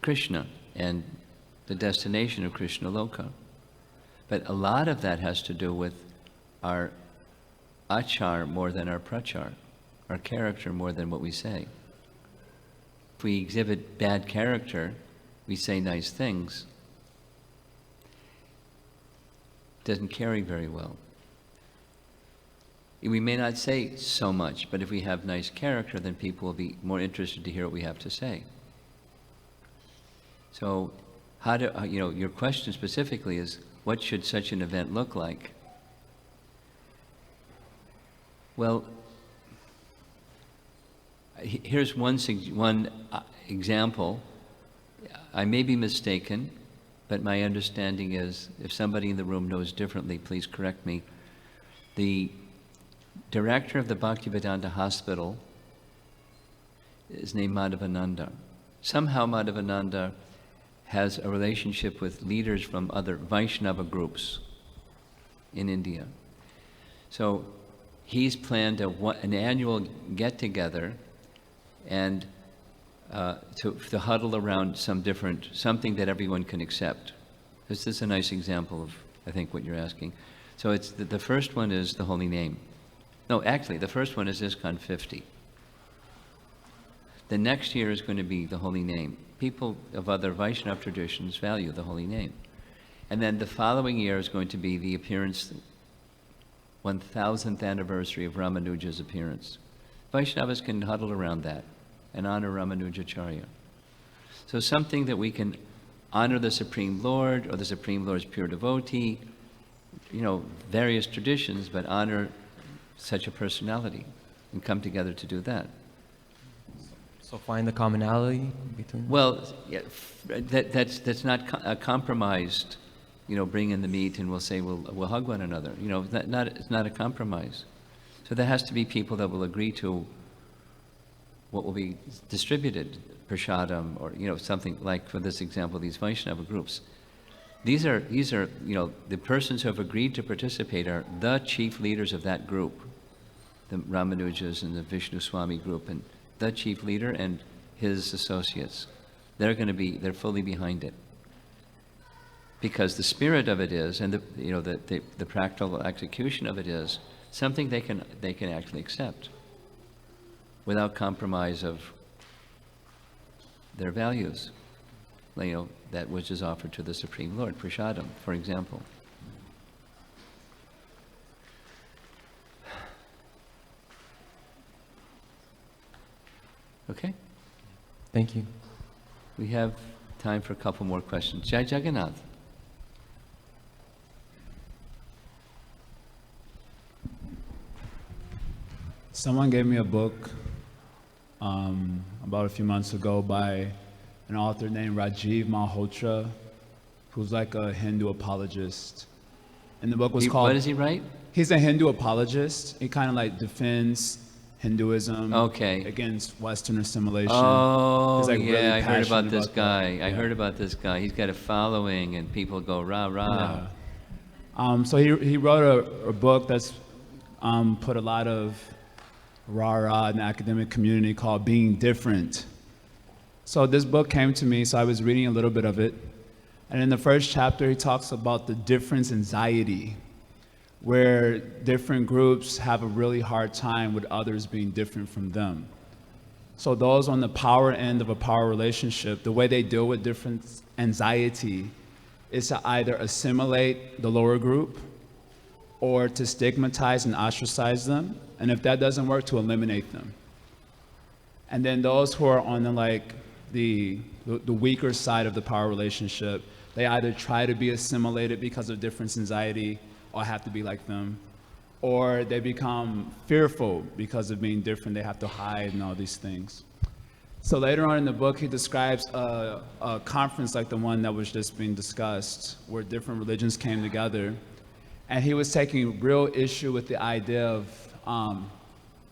Krishna and the destination of Krishna Loka. But a lot of that has to do with our achar more than our prachar, our character more than what we say. If we exhibit bad character, we say nice things, it doesn't carry very well. We may not say so much, but if we have nice character, then people will be more interested to hear what we have to say. So, your question specifically is, what should such an event look like? Well, here's one example. I may be mistaken, but my understanding is, if somebody in the room knows differently, please correct me. The director of the Bhaktivedanta Hospital is named Madhavananda. Somehow Madhavananda has a relationship with leaders from other Vaishnava groups in India. So he's planned an annual get-together and to huddle around something that everyone can accept. This is a nice example of, I think, what you're asking. So it's the first one is the holy name. No, actually, the first one is ISKCON 50. The next year is going to be the holy name. People of other Vaishnava traditions value the holy name. And then the following year is going to be the 1000th anniversary of Ramanuja's appearance. Vaishnavas can huddle around that and honor Ramanujacharya. So something that we can honor the Supreme Lord or the Supreme Lord's pure devotee, various traditions, but honor such a personality and come together to do that. So find the commonality between. Well, yeah, that's not compromised. Bring in the meat and we'll say we'll hug one another. It's not a compromise. So there has to be people that will agree to what will be distributed, prashadam, or something like, for this example, these Vaishnava groups. These are the persons who have agreed to participate are the chief leaders of that group, the Ramanujas and the Vishnu Swami group, and the chief leader and his associates. They're fully behind it. Because the spirit of it is, and the practical execution of it is, something they can actually accept without compromise of their values. That which is offered to the Supreme Lord, prashadam, for example. Okay? Thank you. We have time for a couple more questions. Jai Jagannath. Someone gave me a book about a few months ago by an author named Rajiv Malhotra, who's like a Hindu apologist. And the book was called... What does he write? He's a Hindu apologist. He kind of like defends Hinduism against Western assimilation. Oh, He's like yeah, really I heard about this that. guy. Yeah. I heard about this guy. He's got a following and people go rah, rah. Yeah. So he wrote a book that's put a lot of rah-rah in the academic community called Being Different. So this book came to me, so I was reading a little bit of it. And in the first chapter, he talks about the difference anxiety, where different groups have a really hard time with others being different from them. So those on the power end of a power relationship, the way they deal with difference anxiety is to either assimilate the lower group or to stigmatize and ostracize them. And if that doesn't work, to eliminate them. And then those who are on the weaker side of the power relationship, they either try to be assimilated because of difference anxiety or have to be like them, or they become fearful because of being different, they have to hide and all these things. So later on in the book, he describes a conference like the one that was just being discussed, where different religions came together, and he was taking real issue with the idea of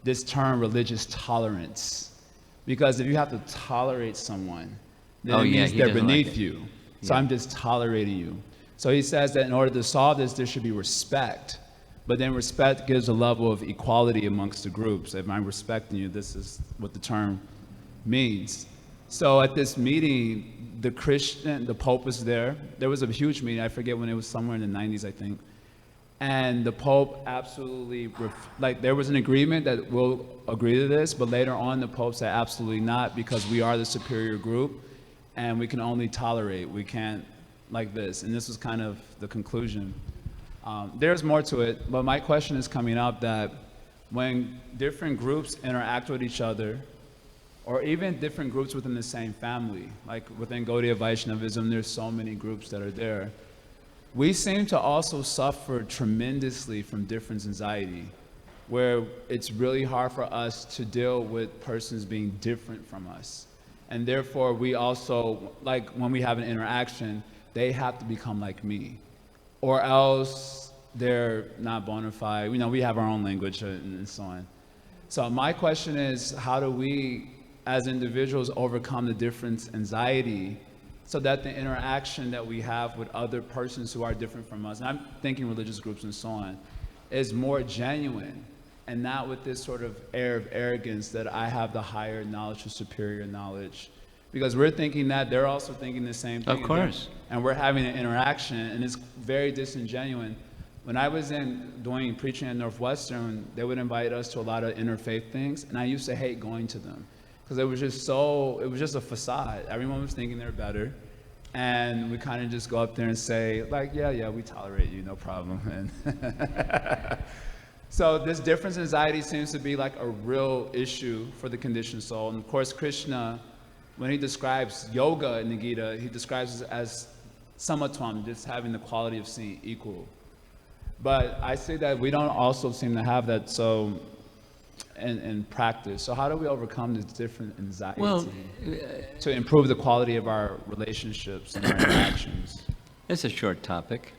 this term religious tolerance. Because if you have to tolerate someone, then it means they're beneath you. So I'm just tolerating you. So he says that in order to solve this, there should be respect. But then respect gives a level of equality amongst the groups. If I'm respecting you, this is what the term means. So at this meeting, the Pope was there. There was a huge meeting. I forget when it was, somewhere in the 90s, I think. And the Pope absolutely, there was an agreement that we'll agree to this, but later on the Pope said absolutely not, because we are the superior group and we can only tolerate, we can't like this. And this was kind of the conclusion. There's more to it, but my question is coming up that when different groups interact with each other, or even different groups within the same family, like within Gaudiya Vaishnavism, there's so many groups that are there. We seem to also suffer tremendously from difference anxiety, where it's really hard for us to deal with persons being different from us. And therefore, we also, like when we have an interaction, they have to become like me. Or else they're not bona fide. You know, we have our own language and so on. So my question is, how do we, as individuals, overcome the difference anxiety so that the interaction that we have with other persons who are different from us, and I'm thinking religious groups and so on, is more genuine and not with this sort of air of arrogance that I have the higher knowledge or superior knowledge. Because we're thinking that, they're also thinking the same thing. Of course. And we're having an interaction, and it's very disingenuous. When I was doing preaching at Northwestern, they would invite us to a lot of interfaith things, and I used to hate going to them because it was just a facade. Everyone was thinking they're better, and we kind of just go up there and say, like, yeah, we tolerate you, no problem. And so this difference anxiety seems to be like a real issue for the conditioned soul. And of course, Krishna, when he describes yoga in the Gita, he describes it as samatvam, just having the quality of seeing equal. But I say that we don't also seem to have that so in practice. So how do we overcome this different anxiety to improve the quality of our relationships and our interactions? It's a short topic.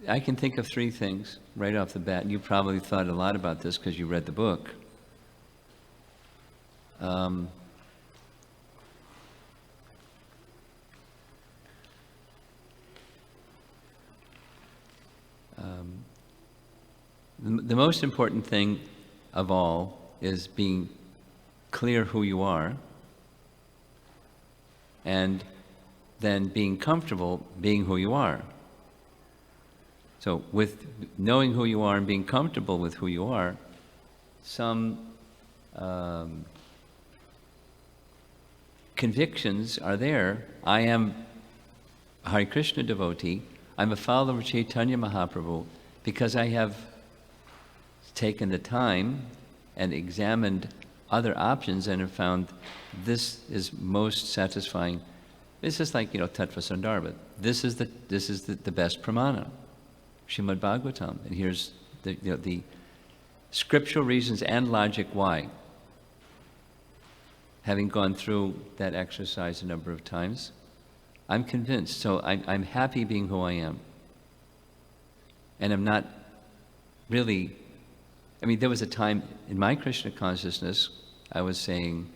I can think of three things right off the bat, and you probably thought a lot about this because you read the book. The most important thing of all is being clear who you are, and then being comfortable being who you are. So with knowing who you are and being comfortable with who you are, some convictions are there. I am a Hare Krishna devotee. I'm a follower of Chaitanya Mahaprabhu because I have taken the time and examined other options and have found this is most satisfying. This is like, Tattva Sandarbha. This is the best pramana. Srimad Bhagavatam, and here's the scriptural reasons and logic why. Having gone through that exercise a number of times, I'm convinced. So I'm happy being who I am. And I'm not really, there was a time in my Krishna consciousness, I was saying,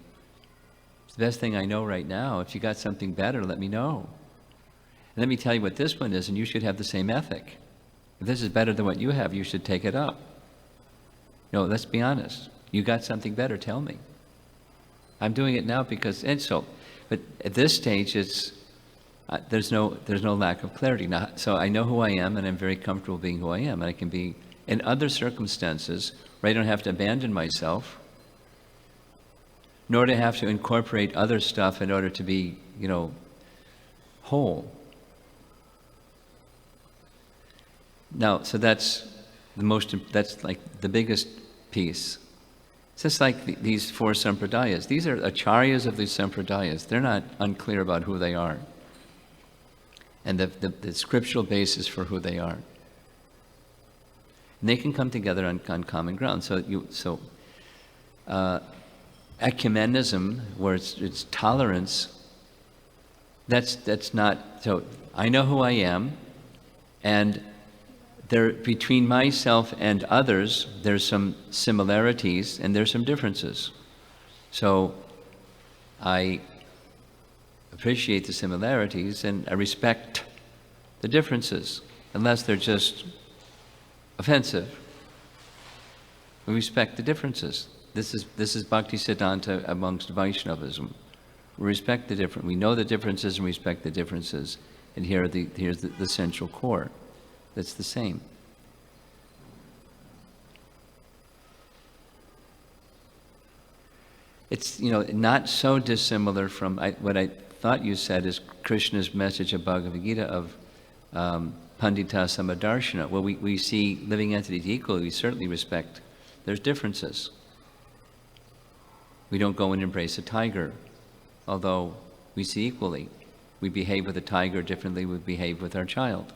it's the best thing I know right now. If you got something better, let me know. And let me tell you what this one is, and you should have the same ethic. If this is better than what you have, you should take it up. Let's be honest. You got something better, tell me. I'm doing it now but at this stage, there's no lack of clarity. Now, so I know who I am, and I'm very comfortable being who I am. And I can be, in other circumstances, where I don't have to abandon myself, nor to have to incorporate other stuff in order to be, whole. Now, so that's like the biggest piece. It's just like these four sampradayas. These are acharyas of these sampradayas. They're not unclear about who they are and the scriptural basis for who they are. And they can come together on common ground. So ecumenism, where it's tolerance, that's not. So I know who I am, and between myself and others, there's some similarities and there's some differences. So I appreciate the similarities and I respect the differences, unless they're just offensive. We respect the differences. This is Bhakti Siddhanta amongst Vaishnavism. We respect the different. We know the differences and respect the differences. And here's the central core. That's the same. It's, not so dissimilar from what I thought you said is Krishna's message of Bhagavad Gita of Pandita Samadarshana. Well, we see living entities equally. We certainly respect. There's differences. We don't go and embrace a tiger, although we see equally. We behave with a tiger differently we behave with our child.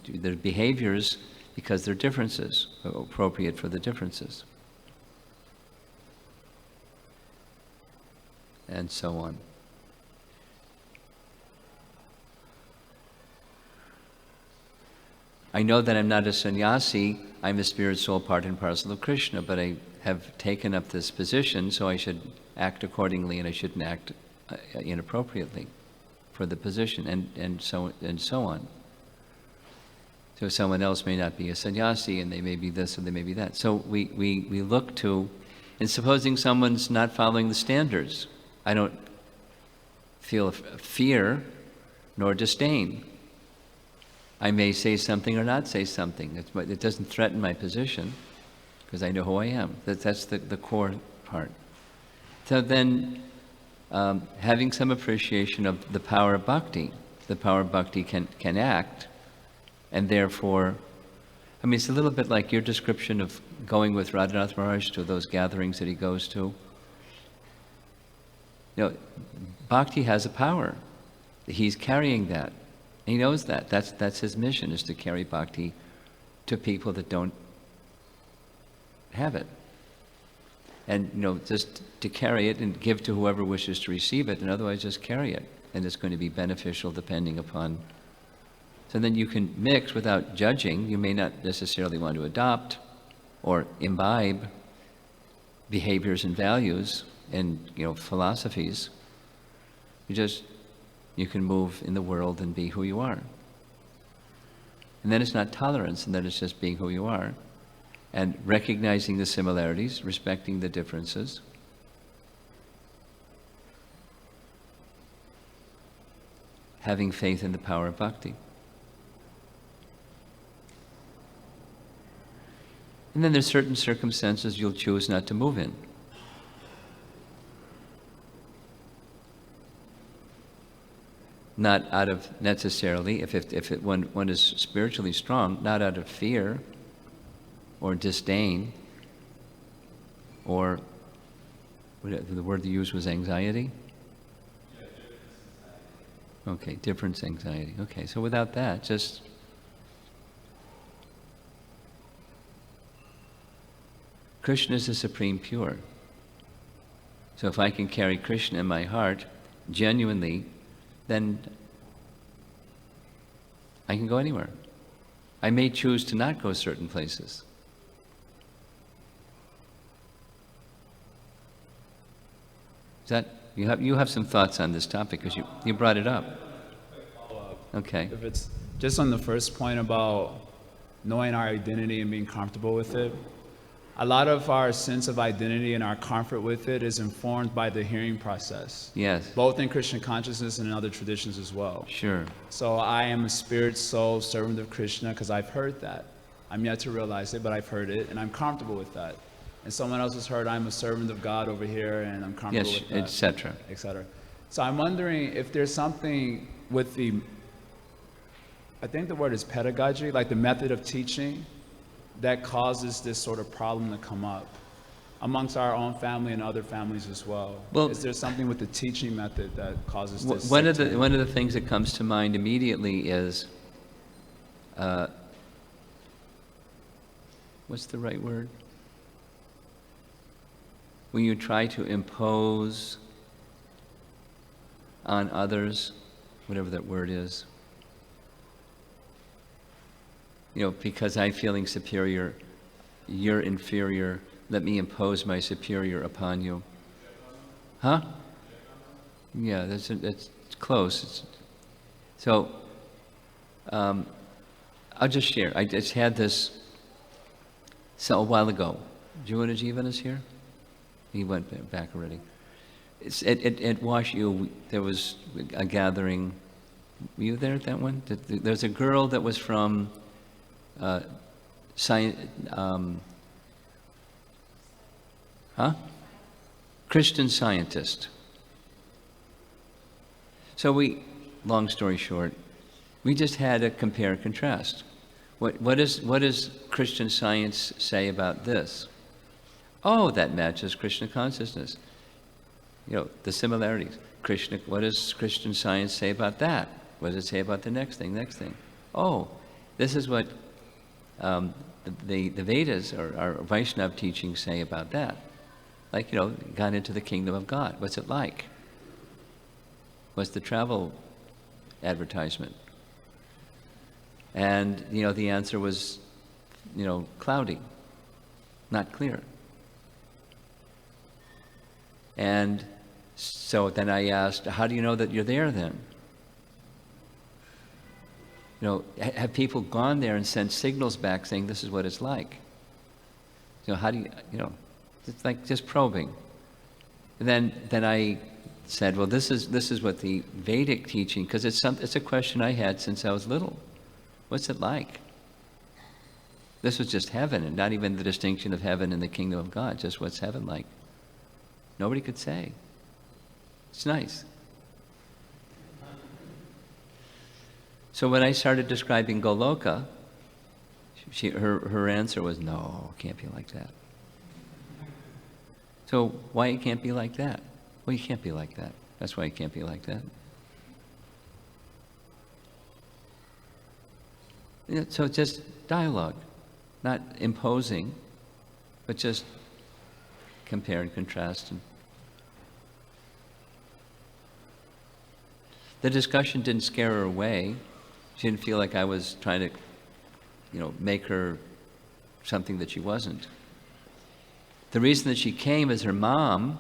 Their behaviors, because they're differences, appropriate for the differences. And so on. I know that I'm not a sannyasi, I'm a spirit, soul, part and parcel of Krishna, but I have taken up this position, so I should act accordingly and I shouldn't act inappropriately for the position, and so on. So someone else may not be a sannyasi, and they may be this or they may be that. So we look to, and supposing someone's not following the standards, I don't feel fear nor disdain. I may say something or not say something. It doesn't threaten my position, because I know who I am. That's the core part. So then, having some appreciation of the power of bhakti. The power of bhakti can act, and therefore, I mean, it's a little bit like your description of going with Radhanath Maharaj to those gatherings that he goes to. You know, bhakti has a power. He's carrying that. He knows that. That's his mission, is to carry bhakti to people that don't have it. And, you know, just to carry it and give to whoever wishes to receive it, and otherwise just carry it. And it's going to be beneficial depending upon. So then you can mix without judging. You may not necessarily want to adopt or imbibe behaviors and values and, you know, philosophies. You can move in the world and be who you are. And then it's not tolerance, and then it's just being who you are. And recognizing the similarities, respecting the differences. Having faith in the power of bhakti. And then there's certain circumstances you'll choose not to move in. Not out of necessarily, one is spiritually strong, not out of fear or disdain, or the word they used was anxiety? Okay, difference anxiety. Okay, so without that, just Krishna is the supreme pure. So if I can carry Krishna in my heart genuinely, then I can go anywhere. I may choose to not go certain places. Is that, you have some thoughts on this topic because you brought it up. Okay. If it's just on the first point about knowing our identity and being comfortable with it, a lot of our sense of identity and our comfort with it is informed by the hearing process. Yes. Both in Christian consciousness and in other traditions as well. Sure. So I am a spirit, soul, servant of Krishna because I've heard that. I'm yet to realize it, but I've heard it, and I'm comfortable with that. And someone else has heard I'm a servant of God over here, and I'm comfortable with that. Yes, etc. Etc. So I'm wondering if there's something with I think the word is pedagogy, like the method of teaching, that causes this sort of problem to come up amongst our own family and other families as well. Well, is there something with the teaching method that causes this? One of the things that comes to mind immediately is, what's the right word? When you try to impose on others, whatever that word is. You know, because I'm feeling superior, you're inferior, let me impose my superior upon you. Huh? Yeah, that's close. So, I'll just share. I just had this a while ago. Juana Jivan is here? He went back already. At Wash U, there was a gathering. Were you there at that one? There's a girl that was from Christian Scientist. So long story short, we just had a compare and contrast. What does Christian Science say about this? Oh, that matches Krishna consciousness. You know, the similarities. What does Christian Science say about that? What does it say about the next thing? Oh, this is what the Vedas or our Vaishnava teachings say about that. Like, got into the kingdom of God. What's it like? What's the travel advertisement? And, the answer was, cloudy, not clear. And so then I asked, how do you know that you're there then? Have people gone there and sent signals back saying this is what it's like? How do you, it's like just probing. And then I said, well, this is what the Vedic teaching, because it's a question I had since I was little. What's it like? This was just heaven, and not even the distinction of heaven and the kingdom of God, just what's heaven like. Nobody could say. It's nice. So when I started describing Goloka, her answer was, no, it can't be like that. So why it can't be like that? Well, you can't be like that. That's why it can't be like that. So just dialogue, not imposing, but just compare and contrast. The discussion didn't scare her away. She didn't feel like I was trying to, make her something that she wasn't. The reason that she came is her mom,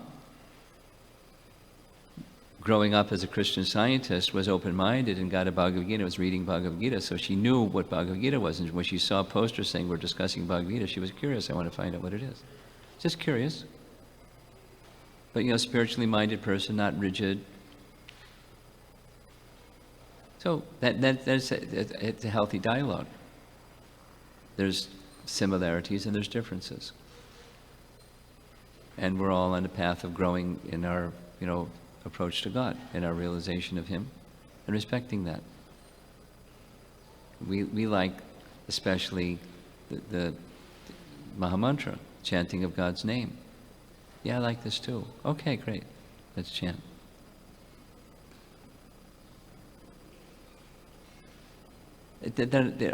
growing up as a Christian Scientist, was open-minded and got a Bhagavad Gita, was reading Bhagavad Gita, so she knew what Bhagavad Gita was. And when she saw a poster saying we're discussing Bhagavad Gita, she was curious. I want to find out what it is. Just curious. But, spiritually minded person, not rigid. So it's a healthy dialogue. There's similarities and there's differences. And we're all on a path of growing in our, approach to God, in our realization of Him, and respecting that. We like, especially the Mahamantra, chanting of God's name. Yeah, I like this too. Okay, great. Let's chant.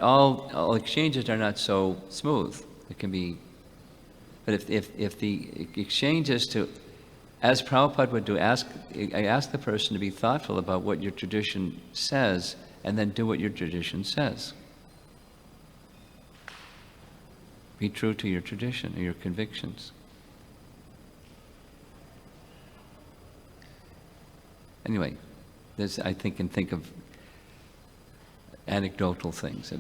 All exchanges are not so smooth. It can be, but if the exchange is to, as Prabhupada would do, I ask the person to be thoughtful about what your tradition says, and then do what your tradition says. Be true to your tradition or your convictions. Anyway, I can think of anecdotal things.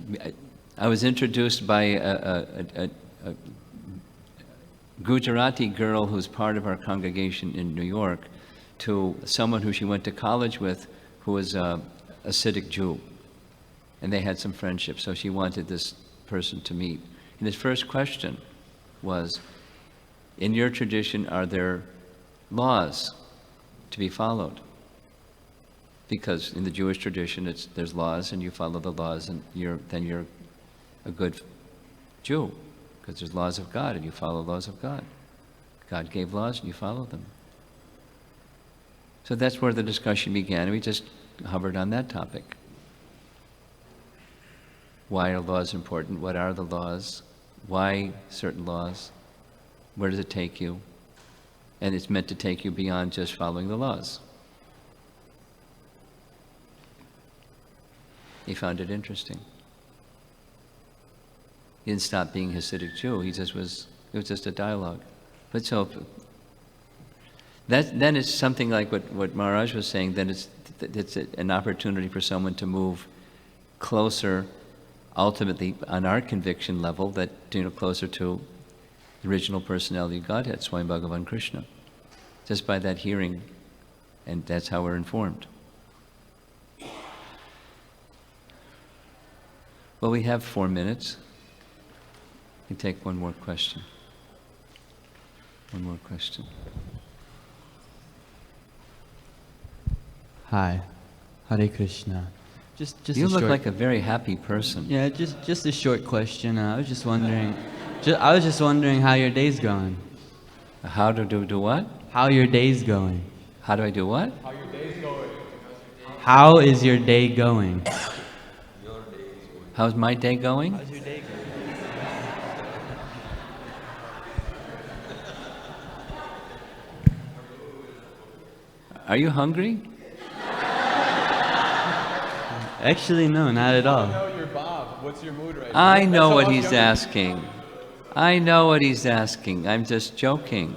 I was introduced by a Gujarati girl who's part of our congregation in New York to someone who she went to college with who was a Hasidic Jew. And they had some friendship, so she wanted this person to meet. And his first question was, in your tradition, are there laws to be followed? Because in the Jewish tradition, there's laws, and you follow the laws, and then you're a good Jew, because there's laws of God, and you follow laws of God. God gave laws, and you follow them. So that's where the discussion began, and we just hovered on that topic. Why are laws important? What are the laws? Why certain laws? Where does it take you? And it's meant to take you beyond just following the laws. He found it interesting. He didn't stop being Hasidic Jew. It was just a dialogue. But so, then it's something like what Maharaj was saying, then it's an opportunity for someone to move closer, ultimately on our conviction level, that closer to the original personality of Godhead, Swami Bhagavan Krishna. Just by that hearing, and that's how we're informed. Well, we have 4 minutes. We can take one more question. One more question. Hi, Hare Krishna. Just you a look short, like a very happy person. Yeah, just a short question. I was just wondering, how your day's going. How to do what? How your day's going. How do I do what? How your day's going. How is your day going? How's my day going? How's your day going? Are you hungry? Actually, no, not at all. you're Bob. What's your mood right I know what he's asking. I know what he's asking. I'm just joking.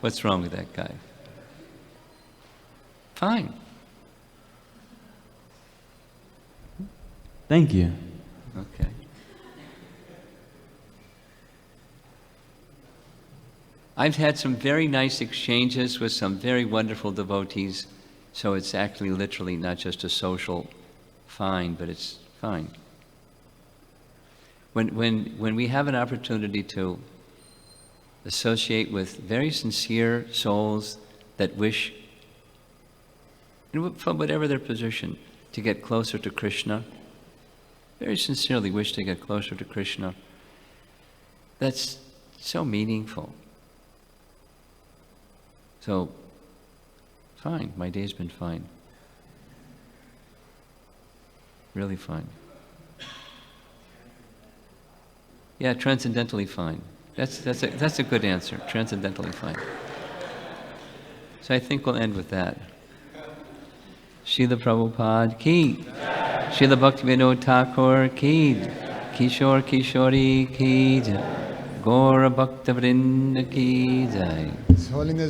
What's wrong with that guy? Fine. Thank you. Okay. I've had some very nice exchanges with some very wonderful devotees, so it's actually literally not just a social fine, but it's fine. When we have an opportunity to associate with very sincere souls that wish, from whatever their position, to get closer to Krishna, very sincerely wish to get closer to Krishna, that's so meaningful. So, fine, my day's been fine. Really fine. Yeah, transcendentally fine. That's a good answer, transcendentally fine. So I think we'll end with that. Srila Prabhupada ki, Srila Bhaktivinoda Thakur ki, Kishore Kishori ki jai, Gaura Bhakta Vrinda ki jai. His Holiness